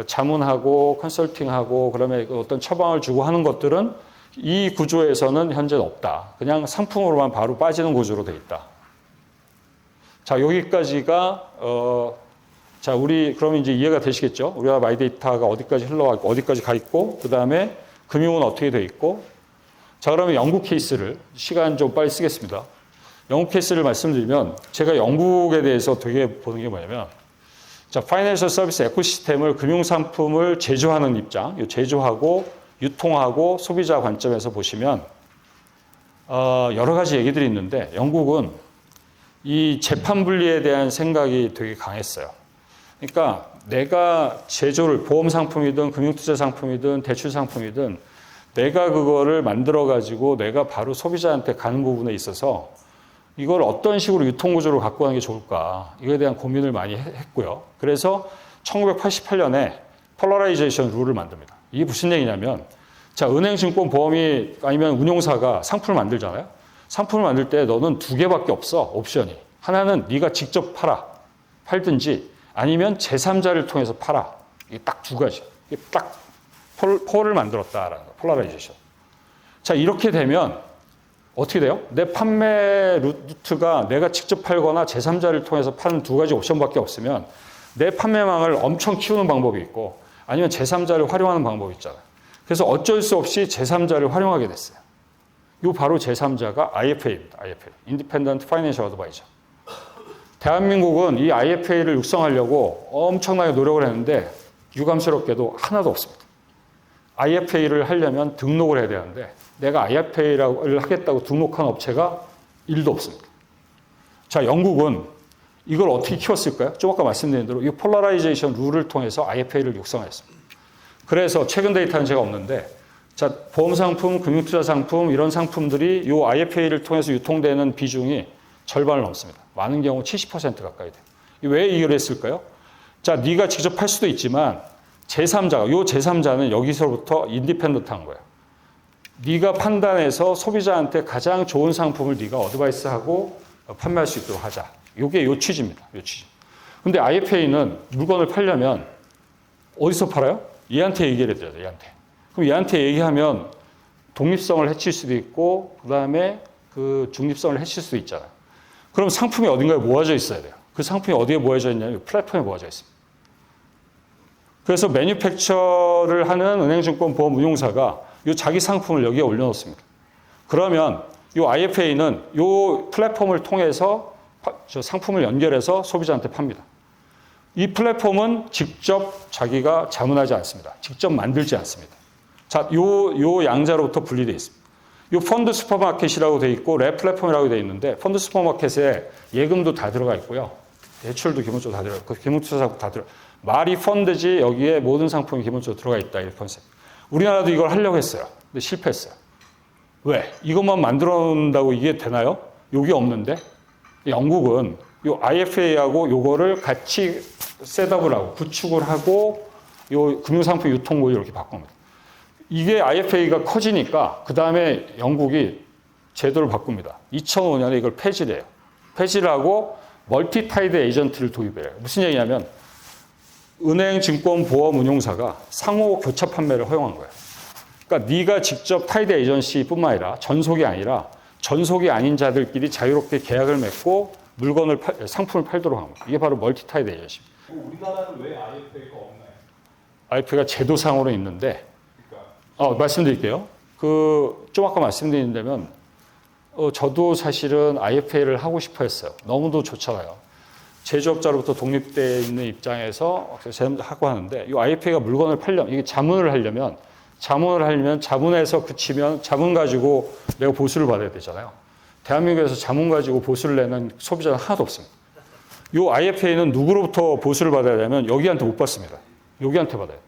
자문하고 컨설팅하고 그다음에 어떤 처방을 주고 하는 것들은 이 구조에서는 현재 없다. 그냥 상품으로만 바로 빠지는 구조로 돼 있다. 자, 여기까지가, 자, 그러면 이제 이해가 되시겠죠? 우리가 마이데이터가 어디까지 흘러가고, 어디까지 가 있고, 그 다음에 금융은 어떻게 돼 있고. 자, 그러면 영국 케이스를, 시간 좀 빨리 쓰겠습니다. 영국 케이스를 말씀드리면, 제가 영국에 대해서 되게 보는 게 뭐냐면, 자, 파이낸셜 서비스 에코시스템을 금융상품을 제조하는 입장, 제조하고, 유통하고, 소비자 관점에서 보시면, 여러 가지 얘기들이 있는데, 영국은 이 재판 분리에 대한 생각이 되게 강했어요. 그러니까 내가 제조를 보험 상품이든 금융투자 상품이든 대출 상품이든 내가 그거를 만들어 가지고 내가 바로 소비자한테 가는 부분에 있어서 이걸 어떤 식으로 유통 구조로 갖고 가는 게 좋을까 이거에 대한 고민을 많이 했고요. 그래서 1988년에 폴라라이제이션 룰을 만듭니다. 이게 무슨 얘기냐면 자, 은행, 증권, 보험이 아니면 운용사가 상품을 만들잖아요. 상품을 만들 때 너는 두 개밖에 없어, 옵션이. 하나는 네가 직접 팔든지 아니면 제3자를 통해서 팔아. 이게 딱 두 가지. 이게 딱 폴을 만들었다라는 거, 폴라라이제이션. 자, 이렇게 되면 어떻게 돼요? 내 판매 루트가 내가 직접 팔거나 제3자를 통해서 파는 두 가지 옵션밖에 없으면 내 판매망을 엄청 키우는 방법이 있고 아니면 제3자를 활용하는 방법이 있잖아요. 그래서 어쩔 수 없이 제3자를 활용하게 됐어요. 이 바로 제3자가 IFA입니다. IFA, Independent Financial Advisor. 대한민국은 이 IFA를 육성하려고 엄청나게 노력을 했는데 유감스럽게도 하나도 없습니다. IFA를 하려면 등록을 해야 되는데 내가 IFA를 하겠다고 등록한 업체가 1도 없습니다. 자, 영국은 이걸 어떻게 키웠을까요? 좀 아까 말씀드린 대로 이 폴라라이제이션 룰을 통해서 IFA를 육성했습니다. 그래서 최근 데이터는 제가 없는데 자, 보험상품, 금융투자상품 이런 상품들이 이 IFA를 통해서 유통되는 비중이 절반을 넘습니다. 많은 경우 70% 가까이 돼요. 왜 이걸 했을까요? 자, 네가 직접 팔 수도 있지만 제3자가, 요 제3자는 여기서부터 인디펜던트한 거예요. 네가 판단해서 소비자한테 가장 좋은 상품을 네가 어드바이스하고 판매할 수 있도록 하자. 이게 요 취지입니다. 요 취지. 근데 IFA는 물건을 팔려면 어디서 팔아요? 얘한테 얘기를 해야 돼요. 얘한테. 그럼 얘한테 얘기하면 독립성을 해칠 수도 있고 그다음에 그 중립성을 해칠 수도 있잖아요. 그럼 상품이 어딘가에 모아져 있어야 돼요. 그 상품이 어디에 모아져 있냐면 플랫폼에 모아져 있습니다. 그래서 매뉴팩처를 하는 은행증권보험운용사가 이 자기 상품을 여기에 올려놓습니다. 그러면 이 IFA는 이 플랫폼을 통해서 저 상품을 연결해서 소비자한테 팝니다. 이 플랫폼은 직접 자기가 자문하지 않습니다. 직접 만들지 않습니다. 자, 요 양자로부터 분리되어 있습니다. 요 펀드 슈퍼마켓이라고 되어 있고 랩 플랫폼이라고 되어 있는데 펀드 슈퍼마켓에 예금도 다 들어가 있고요. 대출도 기본적으로 다 들어가 있고 기본투자도 다 들어가 말이 펀드지 여기에 모든 상품이 기본적으로 들어가 있다. 이 컨셉. 우리나라도 이걸 하려고 했어요. 근데 실패했어요. 왜? 이것만 만들어 놓는다고 이게 되나요? 여기 없는데? 영국은 요 IFA하고 요거를 같이 셋업을 하고 구축을 하고 요 금융상품 유통을 이렇게 바꿉니다. 이게 IFA가 커지니까 그 다음에 영국이 제도를 바꿉니다. 2005년에 이걸 폐지를 해요. 폐지를 하고 멀티타이드 에이전트를 도입해요. 무슨 얘기냐면 은행, 증권, 보험, 운용사가 상호 교차 판매를 허용한 거예요. 그러니까 네가 직접 타이드 에이전시뿐만 아니라 전속이 아니라 전속이 아닌 자들끼리 자유롭게 계약을 맺고 물건을 상품을 팔도록 한 거예요. 이게 바로 멀티타이드 에이전시입니다. 우리나라는 왜 IFA가 없나요? IFA가 제도상으로 있는데 그러니까. 말씀드릴게요. 좀 아까 말씀드린다면 저도 사실은 IFA를 하고 싶어 했어요. 너무도 좋잖아요. 제조업자로부터 독립되어 있는 입장에서 하고 하는데 이 IFA가 물건을 팔려면 이게 자문을 하려면 자문에서 그치면 자문 가지고 내가 보수를 받아야 되잖아요. 대한민국에서 자문 가지고 보수를 내는 소비자는 하나도 없습니다. 이 IFA는 누구로부터 보수를 받아야 되면 여기한테 못 받습니다. 여기한테 받아요.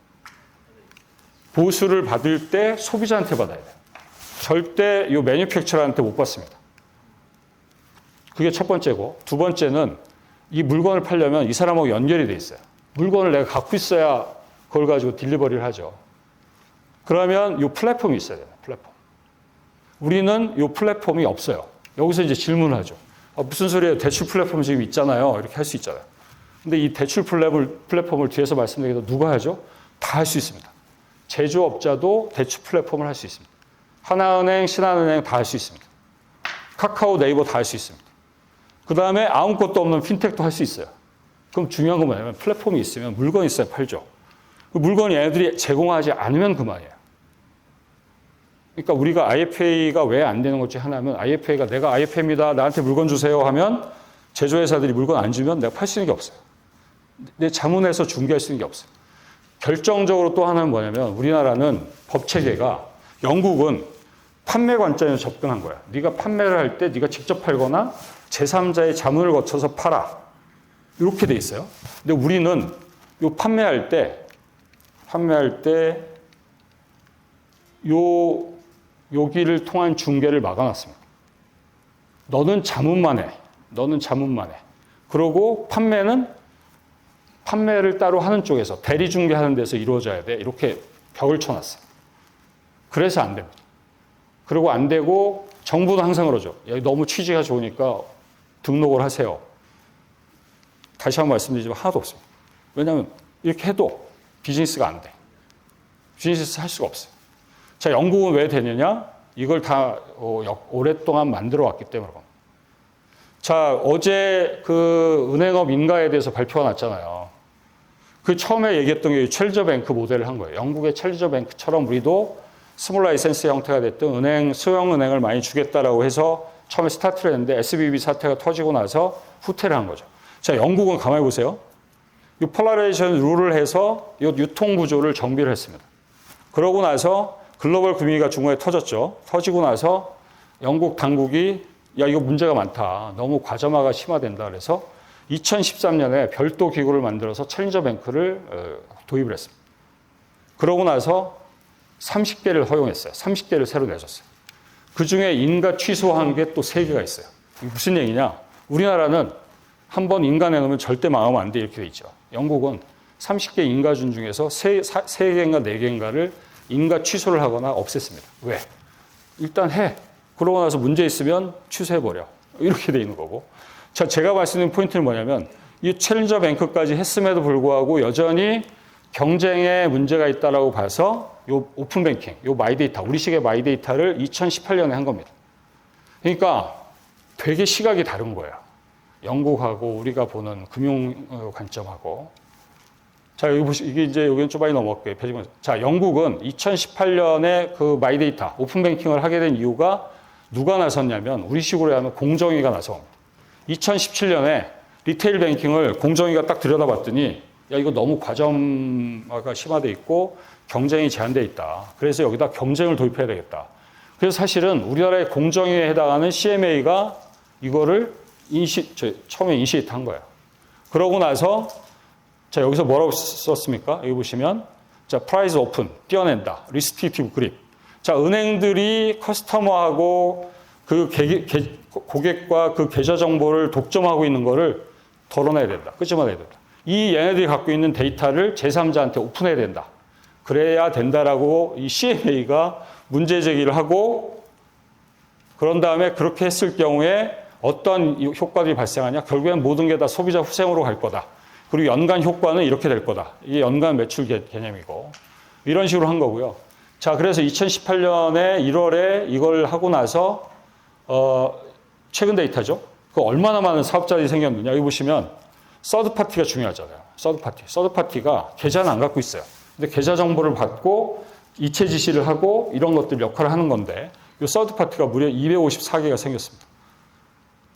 보수를 받을 때 소비자한테 받아야 돼요. 절대 이 매뉴팩처러한테 못 받습니다. 그게 첫 번째고 두 번째는 이 물건을 팔려면 이 사람하고 연결이 돼 있어요. 물건을 내가 갖고 있어야 그걸 가지고 딜리버리를 하죠. 그러면 이 플랫폼이 있어야 돼요. 플랫폼. 우리는 이 플랫폼이 없어요. 여기서 이제 질문을 하죠. 무슨 소리예요? 대출 플랫폼 지금 있잖아요. 이렇게 할 수 있잖아요. 근데 이 대출 플랫폼을 뒤에서 말씀드리기도 누가 하죠? 다 할 수 있습니다. 제조업자도 대출 플랫폼을 할 수 있습니다. 하나은행, 신한은행 다 할 수 있습니다. 카카오, 네이버 다 할 수 있습니다. 그 다음에 아무것도 없는 핀텍도 할 수 있어요. 그럼 중요한 건 뭐냐면 플랫폼이 있으면 물건이 있어야 팔죠. 그 물건이 얘네들이 제공하지 않으면 그만이에요. 그러니까 우리가 IFA가 왜 안 되는 것 중에 하나면 IFA가 내가 IFA입니다. 나한테 물건 주세요 하면 제조회사들이 물건 안 주면 내가 팔 수 있는 게 없어요. 내 자문해서 중개할 수 있는 게 없어요. 결정적으로 또 하나는 뭐냐면 우리나라는 법체계가 영국은 판매 관점에서 접근한 거야. 네가 판매를 할 때 네가 직접 팔거나 제3자의 자문을 거쳐서 팔아. 이렇게 돼 있어요. 근데 우리는 요 판매할 때 여기를 통한 중개를 막아놨습니다. 너는 자문만 해. 그러고 판매를 따로 하는 쪽에서 대리 중개하는 데서 이루어져야 돼. 이렇게 벽을 쳐놨어요. 그래서 안 됩니다. 그리고 안 되고 정부도 항상 그러죠. 여기 너무 취지가 좋으니까 등록을 하세요. 다시 한번 말씀드리지만 하나도 없습니다. 왜냐하면 이렇게 해도 비즈니스가 안 돼. 비즈니스 할 수가 없어요. 자, 영국은 왜 되느냐? 이걸 다 오랫동안 만들어 왔기 때문에. 자, 어제 그 은행업 인가에 대해서 발표가 났잖아요. 그 처음에 얘기했던 게 첼저 뱅크 모델을 한 거예요. 영국의 첼저 뱅크처럼 우리도 스몰 라이센스 형태가 됐던 소형 은행을 많이 주겠다라고 해서 처음에 스타트를 했는데 SBB 사태가 터지고 나서 후퇴를 한 거죠. 자, 영국은 가만히 보세요. 이 폴라라이제이션 룰을 해서 이 유통 구조를 정비를 했습니다. 그러고 나서 글로벌 금융위기가 중국에 터졌죠. 터지고 나서 영국 당국이 야, 이거 문제가 많다. 너무 과점화가 심화된다. 그래서 2013년에 별도 기구를 만들어서 챌린저 뱅크를 도입을 했습니다. 그러고 나서 30개를 허용했어요. 30개를 새로 내줬어요. 그 중에 인가 취소한 게 또 3개가 있어요. 이게 무슨 얘기냐? 우리나라는 한번 인가 내놓으면 절대 망하면 안 돼. 이렇게 돼 있죠. 영국은 30개 인가준 중에서 3개인가 4개인가를 인가 취소를 하거나 없앴습니다. 왜? 일단 해. 그러고 나서 문제 있으면 취소해버려. 이렇게 돼 있는 거고. 자, 제가 말씀드린 포인트는 뭐냐면 이 챌린저 뱅크까지 했음에도 불구하고 여전히 경쟁에 문제가 있다라고 봐서 요 오픈 뱅킹, 요 마이데이터, 우리식의 마이데이터를 2018년에 한 겁니다. 그러니까 되게 시각이 다른 거예요. 영국하고 우리가 보는 금융 관점하고. 자, 여기 이게 이제 여기는 좀 많이 넘어갈게요. 자, 영국은 2018년에 그 마이데이터, 오픈 뱅킹을 하게 된 이유가 누가 나섰냐면 우리식으로 하면 공정위가 나섭니다. 2017년에 리테일 뱅킹을 공정위가 딱 들여다봤더니 야, 이거 너무 과점화가 심화돼 있고 경쟁이 제한돼 있다. 그래서 여기다 경쟁을 도입해야 되겠다. 그래서 사실은 우리나라의 공정위에 해당하는 CMA가 이거를 처음에 이니시에이트 한 거예요. 그러고 나서 자, 여기서 뭐라고 썼습니까? 여기 보시면 자, 프라이스 오픈, 띄어낸다. 리스트릭티브 그립. 자, 은행들이 커스터머하고 그 고객과 그 계좌 정보를 독점하고 있는 거를 덜어내야 된다. 끄집어내야 된다. 이 얘네들이 갖고 있는 데이터를 제3자한테 오픈해야 된다. 그래야 된다라고 이 CMA가 문제 제기를 하고 그런 다음에 그렇게 했을 경우에 어떤 효과들이 발생하냐? 결국엔 모든 게 다 소비자 후생으로 갈 거다. 그리고 연간 효과는 이렇게 될 거다. 이게 연간 매출 개념이고 이런 식으로 한 거고요. 자, 그래서 2018년에 1월에 이걸 하고 나서 최근 데이터죠. 그 얼마나 많은 사업자들이 생겼느냐. 여기 보시면 서드 파티가 중요하잖아요. 서드 파티가 계좌는 안 갖고 있어요. 근데 계좌 정보를 받고 이체 지시를 하고 이런 것들 역할을 하는 건데 이 서드 파티가 무려 254개가 생겼습니다.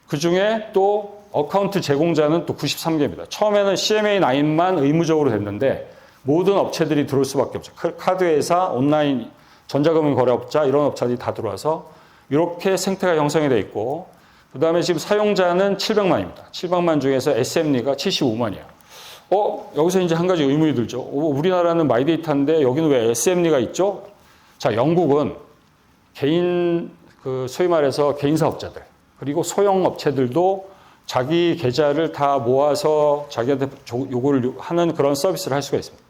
그 중에 또 어카운트 제공자는 또 93개입니다. 처음에는 CMA9만 의무적으로 됐는데 모든 업체들이 들어올 수밖에 없죠. 카드회사, 온라인 전자금융거래업자 이런 업체들이 다 들어와서 이렇게 생태가 형성이 돼 있고 그 다음에 지금 사용자는 700만입니다. 700만 중에서 SM리가 75만이에요. 여기서 이제 한 가지 의문이 들죠. 우리나라는 마이데이터인데 여기는 왜 SM리가 있죠? 자, 영국은 개인, 소위 말해서 개인 사업자들, 그리고 소형 업체들도 자기 계좌를 다 모아서 자기한테 요구를 하는 그런 서비스를 할 수가 있습니다.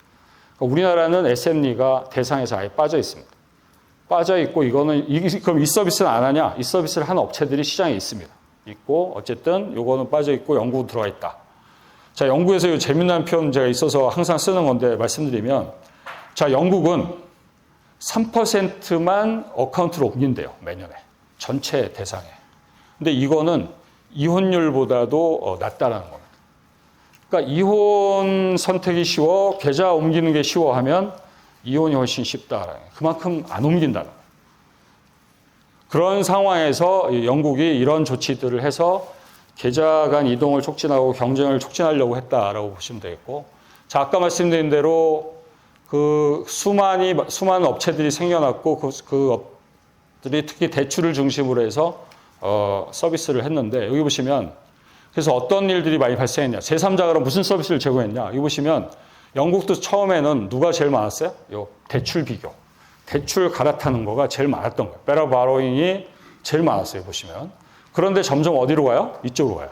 그러니까 우리나라는 SM리가 대상에서 아예 빠져 있습니다. 빠져 있고 그럼 이 서비스는 안 하냐? 이 서비스를 하는 업체들이 시장에 있습니다. 있고 어쨌든 요거는 빠져 있고 영국은 들어가 있다. 자, 영국에서 이 재미난 표현 제가 있어서 항상 쓰는 건데 말씀드리면 자, 영국은 3%만 어카운트로 옮긴대요. 매년에. 전체 대상에. 근데 이거는 이혼율보다도 낮다라는 겁니다. 그러니까 이혼 선택이 쉬워, 계좌 옮기는 게 쉬워 하면 이혼이 훨씬 쉽다라는 거예요. 그만큼 안 옮긴다는 거예요. 그런 상황에서 영국이 이런 조치들을 해서 계좌 간 이동을 촉진하고 경쟁을 촉진하려고 했다라고 보시면 되겠고, 자, 아까 말씀드린 대로 그 수많은 업체들이 생겨났고 그 업들이 특히 대출을 중심으로 해서 서비스를 했는데 여기 보시면 그래서 어떤 일들이 많이 발생했냐. 제3자가 그럼 무슨 서비스를 제공했냐. 여기 보시면 영국도 처음에는 누가 제일 많았어요? 요 대출 비교. 대출 갈아타는 거가 제일 많았던 거예요. 베러 바로잉이 제일 많았어요. 보시면. 그런데 점점 어디로 가요? 이쪽으로 가요.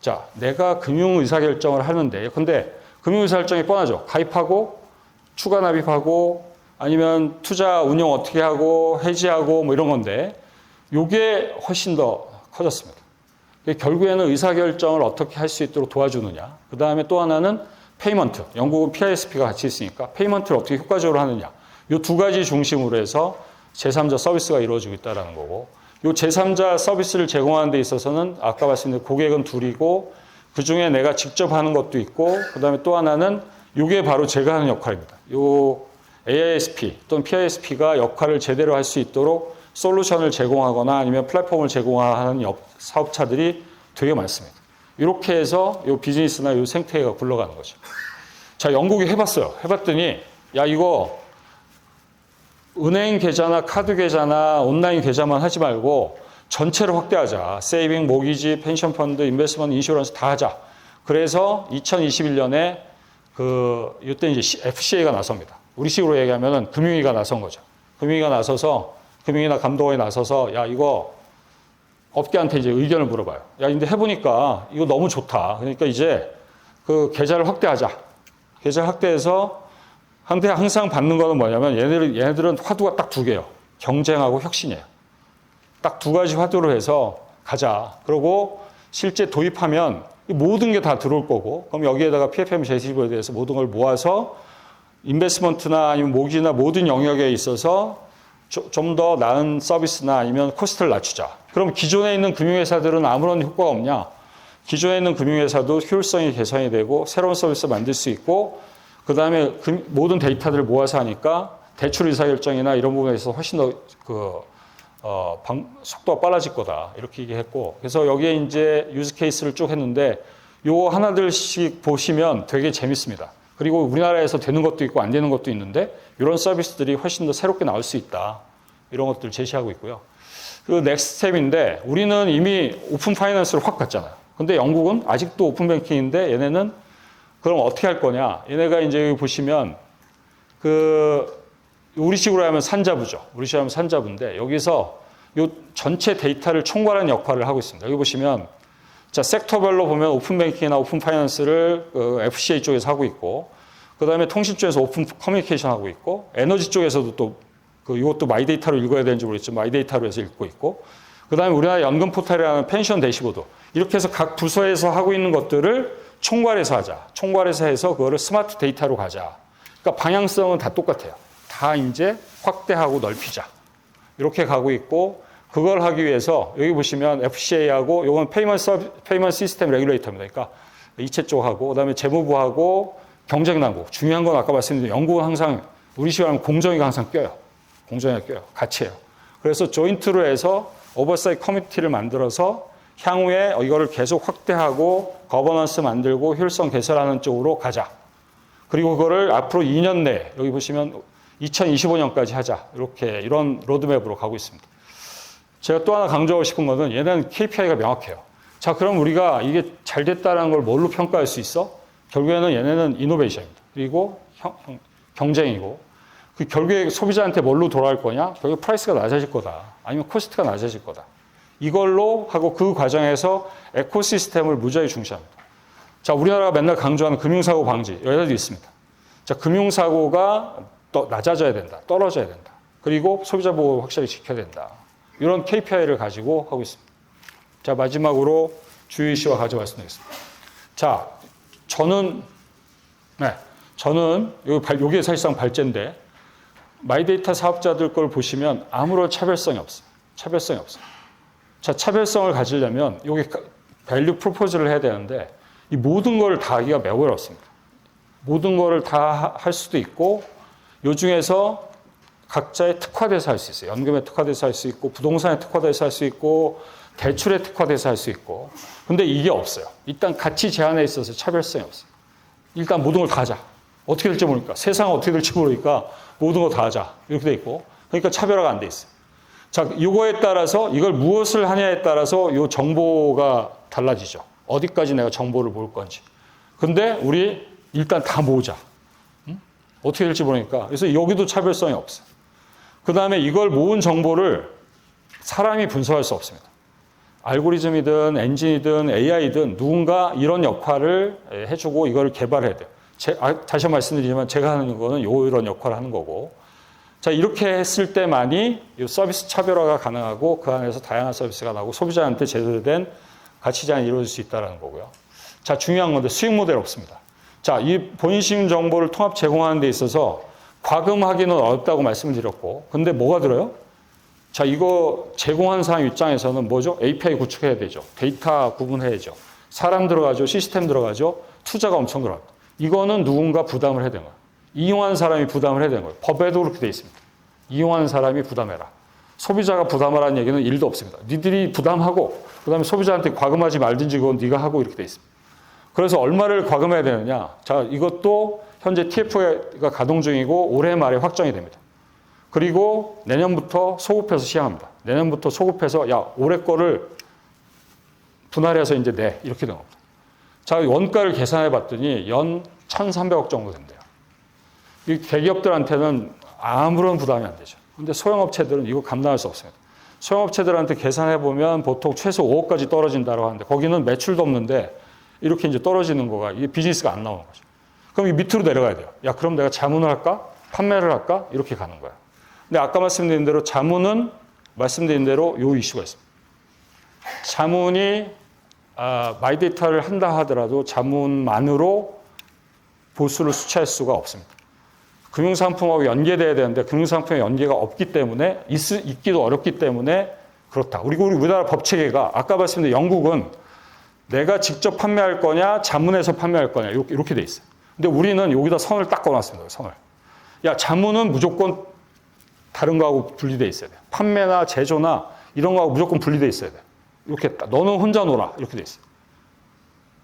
자, 내가 금융 의사결정을 하는데 근데 금융 의사결정이 뻔하죠. 가입하고 추가 납입하고 아니면 투자 운용 어떻게 하고 해지하고 뭐 이런 건데 이게 훨씬 더 커졌습니다. 결국에는 의사결정을 어떻게 할 수 있도록 도와주느냐. 그 다음에 또 하나는 페이먼트. 영국은 PISP가 같이 있으니까 페이먼트를 어떻게 효과적으로 하느냐. 이 두 가지 중심으로 해서 제3자 서비스가 이루어지고 있다는 거고 이 제3자 서비스를 제공하는 데 있어서는 아까 말씀드린 고객은 둘이고 그중에 내가 직접 하는 것도 있고 그 다음에 또 하나는 이게 바로 제가 하는 역할입니다. 이 AISP 또는 PISP가 역할을 제대로 할 수 있도록 솔루션을 제공하거나 아니면 플랫폼을 제공하는 사업자들이 되게 많습니다. 이렇게 해서 이 비즈니스나 이 생태계가 굴러가는 거죠. 자, 영국이 해봤어요. 해봤더니 야, 이거 은행 계좌나 카드 계좌나 온라인 계좌만 하지 말고 전체를 확대하자. 세이빙, 모기지, 펜션 펀드, 인베스트먼트, 인슈런스 다 하자. 그래서 2021년에 이때 이제 FCA가 나섭니다. 우리식으로 얘기하면은 금융위가 나선 거죠. 금융위가 나서서 금융위나 감독원이 나서서 야, 이거 업계한테 이제 의견을 물어봐요. 야, 근데 해보니까 이거 너무 좋다. 그러니까 이제 그 계좌를 확대하자. 계좌 확대해서 항상 받는 거는 뭐냐면 얘네들은 화두가 딱 두 개예요. 경쟁하고 혁신이에요. 딱 두 가지 화두로 해서 가자. 그리고 실제 도입하면 모든 게 다 들어올 거고 그럼 여기에다가 PFM 제시법에 대해서 모든 걸 모아서 인베스먼트나 아니면 모기지나 모든 영역에 있어서 좀 더 나은 서비스나 아니면 코스트를 낮추자. 그럼 기존에 있는 금융회사들은 아무런 효과가 없냐? 기존에 있는 금융회사도 효율성이 개선이 되고 새로운 서비스 만들 수 있고 그다음에 모든 데이터들을 모아서 하니까 대출 의사결정이나 이런 부분에 있어서 훨씬 더 속도가 빨라질 거다. 이렇게 얘기했고 그래서 여기에 이제 유즈 케이스를 쭉 했는데 요거 하나들씩 보시면 되게 재밌습니다. 그리고 우리나라에서 되는 것도 있고 안 되는 것도 있는데 이런 서비스들이 훨씬 더 새롭게 나올 수 있다. 이런 것들을 제시하고 있고요. 그 넥스트 스텝인데 우리는 이미 오픈 파이낸스를 확 갔잖아요. 근데 영국은 아직도 오픈 뱅킹인데 얘네는 그럼 어떻게 할 거냐? 얘네가 이제 여기 보시면 우리식으로 하면 산자부죠. 우리식으로 하면 산자부인데 여기서 요 전체 데이터를 총괄하는 역할을 하고 있습니다. 여기 보시면 자, 섹터별로 보면 오픈 뱅킹이나 오픈 파이낸스를 FCA 쪽에서 하고 있고, 그 다음에 통신 쪽에서 오픈 커뮤니케이션 하고 있고, 에너지 쪽에서도 또 이것도 마이데이터로 읽어야 되는지 모르겠지만 마이데이터로 해서 읽고 있고, 그 다음에 우리나라 연금 포털이라는 펜션 대시보드 이렇게 해서 각 부서에서 하고 있는 것들을 총괄해서 하자. 총괄해서 해서 그거를 스마트 데이터로 가자. 그러니까 방향성은 다 똑같아요. 다 이제 확대하고 넓히자. 이렇게 가고 있고. 그걸 하기 위해서 여기 보시면 FCA하고 이건 페이먼트 시스템 레귤레이터입니다. 그러니까 이체 쪽하고 그다음에 재무부하고 경쟁당국. 중요한 건 아까 말씀드린 영국은 항상 우리 식으로 하면 공정위가 항상 껴요. 공정위가 껴요. 같이 해요. 그래서 조인트로 해서 오버사이트 커뮤니티를 만들어서 향후에 이거를 계속 확대하고 거버넌스 만들고 효율성 개선하는 쪽으로 가자. 그리고 그거를 앞으로 2년 내에 여기 보시면 2025년까지 하자. 이런 로드맵으로 가고 있습니다. 제가 또 하나 강조하고 싶은 것은 얘는 KPI가 명확해요. 자, 그럼 우리가 이게 잘 됐다는 걸 뭘로 평가할 수 있어? 결국에는 얘네는 이노베이션입니다. 그리고 경쟁이고 그 결국에 소비자한테 뭘로 돌아갈 거냐? 결국 프라이스가 낮아질 거다. 아니면 코스트가 낮아질 거다. 이걸로 하고 그 과정에서 에코시스템을 무지하게 중시합니다. 자, 우리나라가 맨날 강조하는 금융사고 방지 여기도 있습니다. 자, 금융사고가 또 낮아져야 된다. 떨어져야 된다. 그리고 소비자 보호 확실히 지켜야 된다. 이런 KPI를 가지고 하고 있습니다. 자, 마지막으로 주요 이슈와 가지고 말씀드리겠습니다. 자, 저는 이게 사실상 발제인데 마이데이터 사업자들 걸 보시면 아무런 차별성이 없어요. 차별성이 없어요. 자, 차별성을 가지려면 여기 밸류 프로포즈를 해야 되는데 이 모든 걸 다 하기가 매우 어렵습니다. 모든 거를 다 할 수도 있고 요 중에서 각자의 특화돼서 할 수 있어요. 연금에 특화돼서 할 수 있고 부동산에 특화돼서 할 수 있고 대출에 특화돼서 할 수 있고 근데 이게 없어요. 일단 가치 제한에 있어서 차별성이 없어요. 일단 모든 걸 다 하자. 어떻게 될지 모르니까 세상은 어떻게 될지 모르니까 모든 거 다 하자. 이렇게 돼 있고 그러니까 차별화가 안 돼 있어요. 자, 이거에 따라서 이걸 무엇을 하냐에 따라서 이 정보가 달라지죠. 어디까지 내가 정보를 모을 건지. 근데 우리 일단 다 모으자. 어떻게 될지 모르니까. 그래서 여기도 차별성이 없어요. 그 다음에 이걸 모은 정보를 사람이 분석할 수 없습니다. 알고리즘이든 엔진이든 AI든 누군가 이런 역할을 해주고 이걸 개발해야 돼요. 다시 말씀드리지만 제가 하는 거는 이런 역할을 하는 거고. 자, 이렇게 했을 때만이 이 서비스 차별화가 가능하고 그 안에서 다양한 서비스가 나오고 소비자한테 제대로 된 가치 제한이 이루어질 수 있다는 거고요. 자, 중요한 건데 수익 모델 없습니다. 자, 이 본인 정보를 통합 제공하는 데 있어서 과금하기는 어렵다고 말씀을 드렸고, 근데 뭐가 들어요? 자, 이거 제공하는 사람 입장에서는 뭐죠? API 구축해야 되죠. 데이터 구분해야죠. 사람 들어가죠. 시스템 들어가죠. 투자가 엄청 들어갑니다. 이거는 누군가 부담을 해야 되는 거예요. 이용하는 사람이 부담을 해야 되는 거예요. 법에도 그렇게 돼 있습니다. 이용하는 사람이 부담해라. 소비자가 부담하라는 얘기는 1도 없습니다. 니들이 부담하고 그다음에 소비자한테 과금하지 말든지 그건 네가 하고 이렇게 돼 있습니다. 그래서 얼마를 과금해야 되느냐? 자, 이것도 현재 TF가 가동 중이고 올해 말에 확정이 됩니다. 그리고 내년부터 소급해서 시행합니다. 내년부터 소급해서 야, 올해 거를 분할해서 이제 내 이렇게 된 겁니다. 자, 원가를 계산해 봤더니 연 1,300억 정도 된대요. 이 대기업들한테는 아무런 부담이 안 되죠. 근데 소형업체들은 이거 감당할 수 없습니다. 소형업체들한테 계산해 보면 보통 최소 5억까지 떨어진다고 하는데 거기는 매출도 없는데 이렇게 이제 떨어지는 거가 이게 비즈니스가 안 나오는 거죠. 그럼 이 밑으로 내려가야 돼요. 야, 그럼 내가 자문을 할까? 판매를 할까? 이렇게 가는 거야. 근데 아까 말씀드린 대로 자문은 말씀드린 대로 요 이슈가 있습니다. 자문이 마이데이터를 한다 하더라도 자문만으로 보수를 수치할 수가 없습니다. 금융상품하고 연계돼야 되는데 금융상품에 연계가 없기 때문에 있기도 어렵기 때문에 그렇다. 그리고 우리나라 법체계가 아까 말씀드린 영국은 내가 직접 판매할 거냐 자문해서 판매할 거냐 이렇게 돼 있어요. 근데 우리는 여기다 선을 딱 그어놨습니다. 선을. 야, 자문은 무조건 다른 거하고 분리돼 있어야 돼. 판매나 제조나 이런 거하고 무조건 분리돼 있어야 돼. 이렇게 딱 너는 혼자 놀아 이렇게 돼 있어요.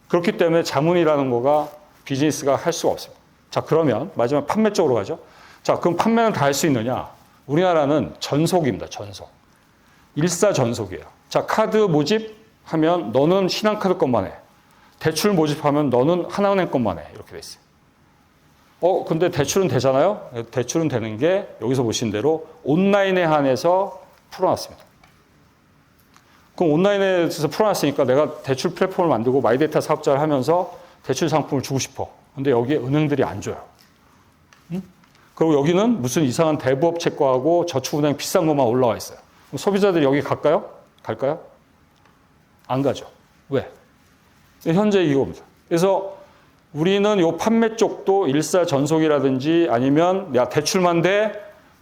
그렇기 때문에 자문이라는 거가 비즈니스가 할 수가 없습니다. 자, 그러면 마지막 판매 쪽으로 가죠. 자, 그럼 판매는 다 할 수 있느냐? 우리나라는 전속입니다. 전속. 일사전속이에요. 자, 카드 모집하면 너는 신한카드 것만 해. 대출 모집하면 너는 하나은행 것만 해. 이렇게 돼 있어요. 근데 대출은 되잖아요? 대출은 되는 게 여기서 보신 대로 온라인에 한해서 풀어놨습니다. 그럼 온라인에서 풀어놨으니까 내가 대출 플랫폼을 만들고 마이데이터 사업자를 하면서 대출 상품을 주고 싶어. 근데 여기에 은행들이 안 줘요. 응? 그리고 여기는 무슨 이상한 대부업체 거하고 저축은행 비싼 것만 올라와 있어요. 그럼 소비자들이 여기 갈까요? 갈까요? 안 가죠. 왜? 현재 이겁니다. 그래서 우리는 이 판매 쪽도 일사전속이라든지 아니면 야 대출만 돼,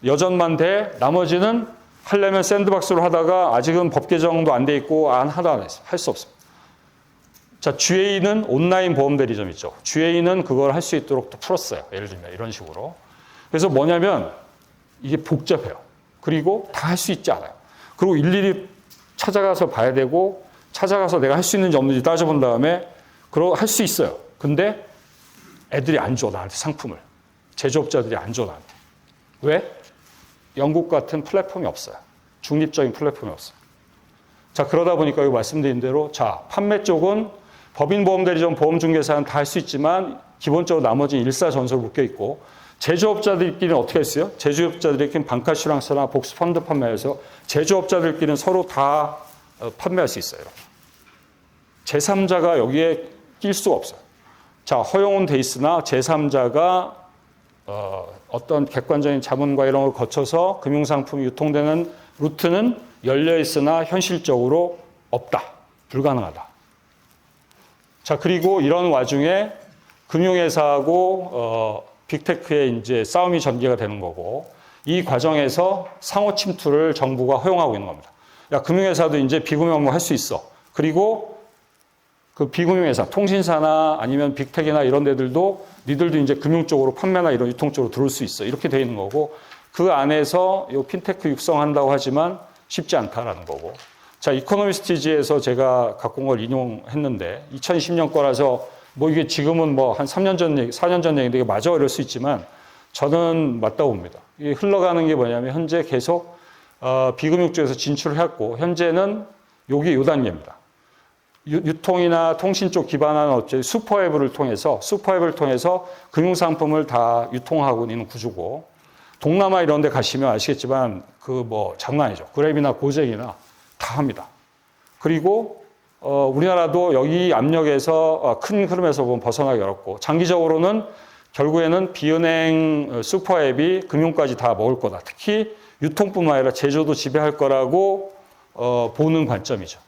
여전만 돼, 나머지는 하려면 샌드박스로 하다가 아직은 법 개정도 안 돼 있고 하나도 안 했어요. 할 수 없습니다. 자, GA는 온라인 보험 대리점 있죠. GA는 그걸 할 수 있도록 또 풀었어요. 예를 들면 이런 식으로. 그래서 뭐냐면 이게 복잡해요. 그리고 다 할 수 있지 않아요. 그리고 일일이 찾아가서 봐야 되고 찾아가서 내가 할 수 있는지 없는지 따져본 다음에 할 수 있어요. 근데 애들이 안 줘, 나한테 상품을. 제조업자들이 안 줘, 나한테. 왜? 영국 같은 플랫폼이 없어요. 중립적인 플랫폼이 없어요. 자, 그러다 보니까 여기 말씀드린 대로 자, 판매 쪽은 법인 보험 대리점 보험 중개사는 다 할 수 있지만 기본적으로 나머지는 일사전속으로 묶여 있고 제조업자들끼리는 어떻게 했어요? 제조업자들끼리는 방카슈랑스나 복수 펀드 판매해서 제조업자들끼리는 서로 다 판매할 수 있어요. 제3자가 여기에 낄 수가 없어요. 자, 허용은 돼 있으나 제3자가 어떤 객관적인 자문과 이런 걸 거쳐서 금융상품이 유통되는 루트는 열려 있으나 현실적으로 없다. 불가능하다. 자, 그리고 이런 와중에 금융회사하고 빅테크의 이제 싸움이 전개가 되는 거고 이 과정에서 상호 침투를 정부가 허용하고 있는 겁니다. 야, 금융회사도 이제 비금융 업무 할 수 있어. 그리고 그 비금융회사, 통신사나 아니면 빅테크나 이런 데들도 니들도 이제 금융 쪽으로 판매나 이런 유통 쪽으로 들어올 수 있어. 이렇게 돼 있는 거고 그 안에서 이 핀테크 육성한다고 하지만 쉽지 않다라는 거고. 자, 이코노미스티지에서 제가 갖고 온 걸 인용했는데 2020년 거라서 뭐 이게 지금은 뭐 한 3년 전 얘기, 4년 전 얘기인데 이게 맞아 이럴 수 있지만 저는 맞다고 봅니다. 이게 흘러가는 게 뭐냐면 현재 계속 비금융 쪽에서 진출을 했고 현재는 요게 요 단계입니다. 유통이나 통신 쪽 기반한 업체 슈퍼앱을 통해서 금융상품을 다 유통하고 있는 구조고 동남아 이런 데 가시면 아시겠지만 그 뭐 장난 아니죠. 그랩이나 고쟁이나 다 합니다. 그리고 우리나라도 여기 압력에서 큰 흐름에서 보면 벗어나기 어렵고 장기적으로는 결국에는 비은행 슈퍼앱이 금융까지 다 먹을 거다. 특히 유통뿐만 아니라 제조도 지배할 거라고 보는 관점이죠.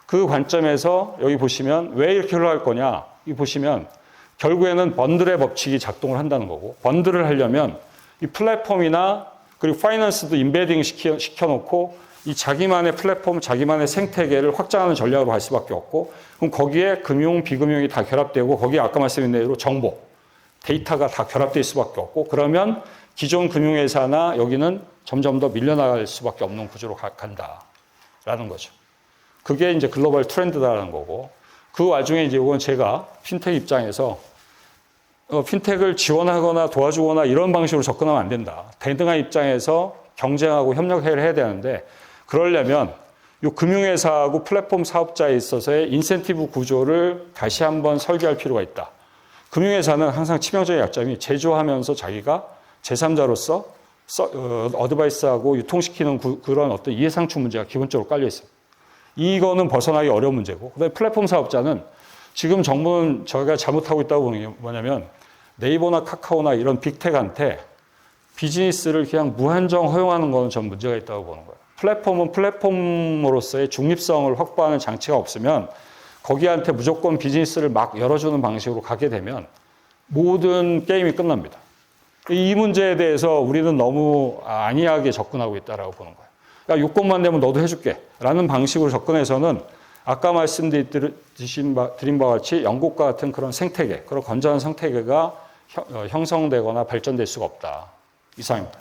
그 관점에서 여기 보시면 왜 이렇게 흘러갈 거냐. 이 보시면 결국에는 번들의 법칙이 작동을 한다는 거고 번들을 하려면 이 플랫폼이나 그리고 파이낸스도 인베딩 시켜놓고 이 자기만의 플랫폼, 자기만의 생태계를 확장하는 전략으로 갈 수밖에 없고 그럼 거기에 금융, 비금융이 다 결합되고 거기에 아까 말씀드린 대로 정보, 데이터가 다 결합될 수밖에 없고 그러면 기존 금융회사나 여기는 점점 더 밀려나갈 수밖에 없는 구조로 간다라는 거죠. 그게 이제 글로벌 트렌드다라는 거고 그 와중에 이제 이건 제가 핀텍 입장에서 핀텍을 지원하거나 도와주거나 이런 방식으로 접근하면 안 된다. 대등한 입장에서 경쟁하고 협력을 해야 되는데 그러려면 이 금융회사하고 플랫폼 사업자에 있어서의 인센티브 구조를 다시 한번 설계할 필요가 있다. 금융회사는 항상 치명적인 약점이 제조하면서 자기가 제3자로서 어드바이스하고 유통시키는 그런 어떤 이해상충 문제가 기본적으로 깔려 있습니다. 이거는 벗어나기 어려운 문제고 그다음에 플랫폼 사업자는 지금 정부는 저희가 잘못하고 있다고 보는 게 뭐냐면 네이버나 카카오나 이런 빅텍한테 비즈니스를 그냥 무한정 허용하는 거는 전 문제가 있다고 보는 거예요. 플랫폼은 플랫폼으로서의 중립성을 확보하는 장치가 없으면 거기한테 무조건 비즈니스를 막 열어주는 방식으로 가게 되면 모든 게임이 끝납니다. 이 문제에 대해서 우리는 너무 안이하게 접근하고 있다라고 보는 거예요. 야, 요건만 되면 너도 해줄게 라는 방식으로 접근해서는 아까 말씀드린 바와 같이 영국과 같은 그런 생태계, 그런 건전한 생태계가 형성되거나 발전될 수가 없다. 이상입니다.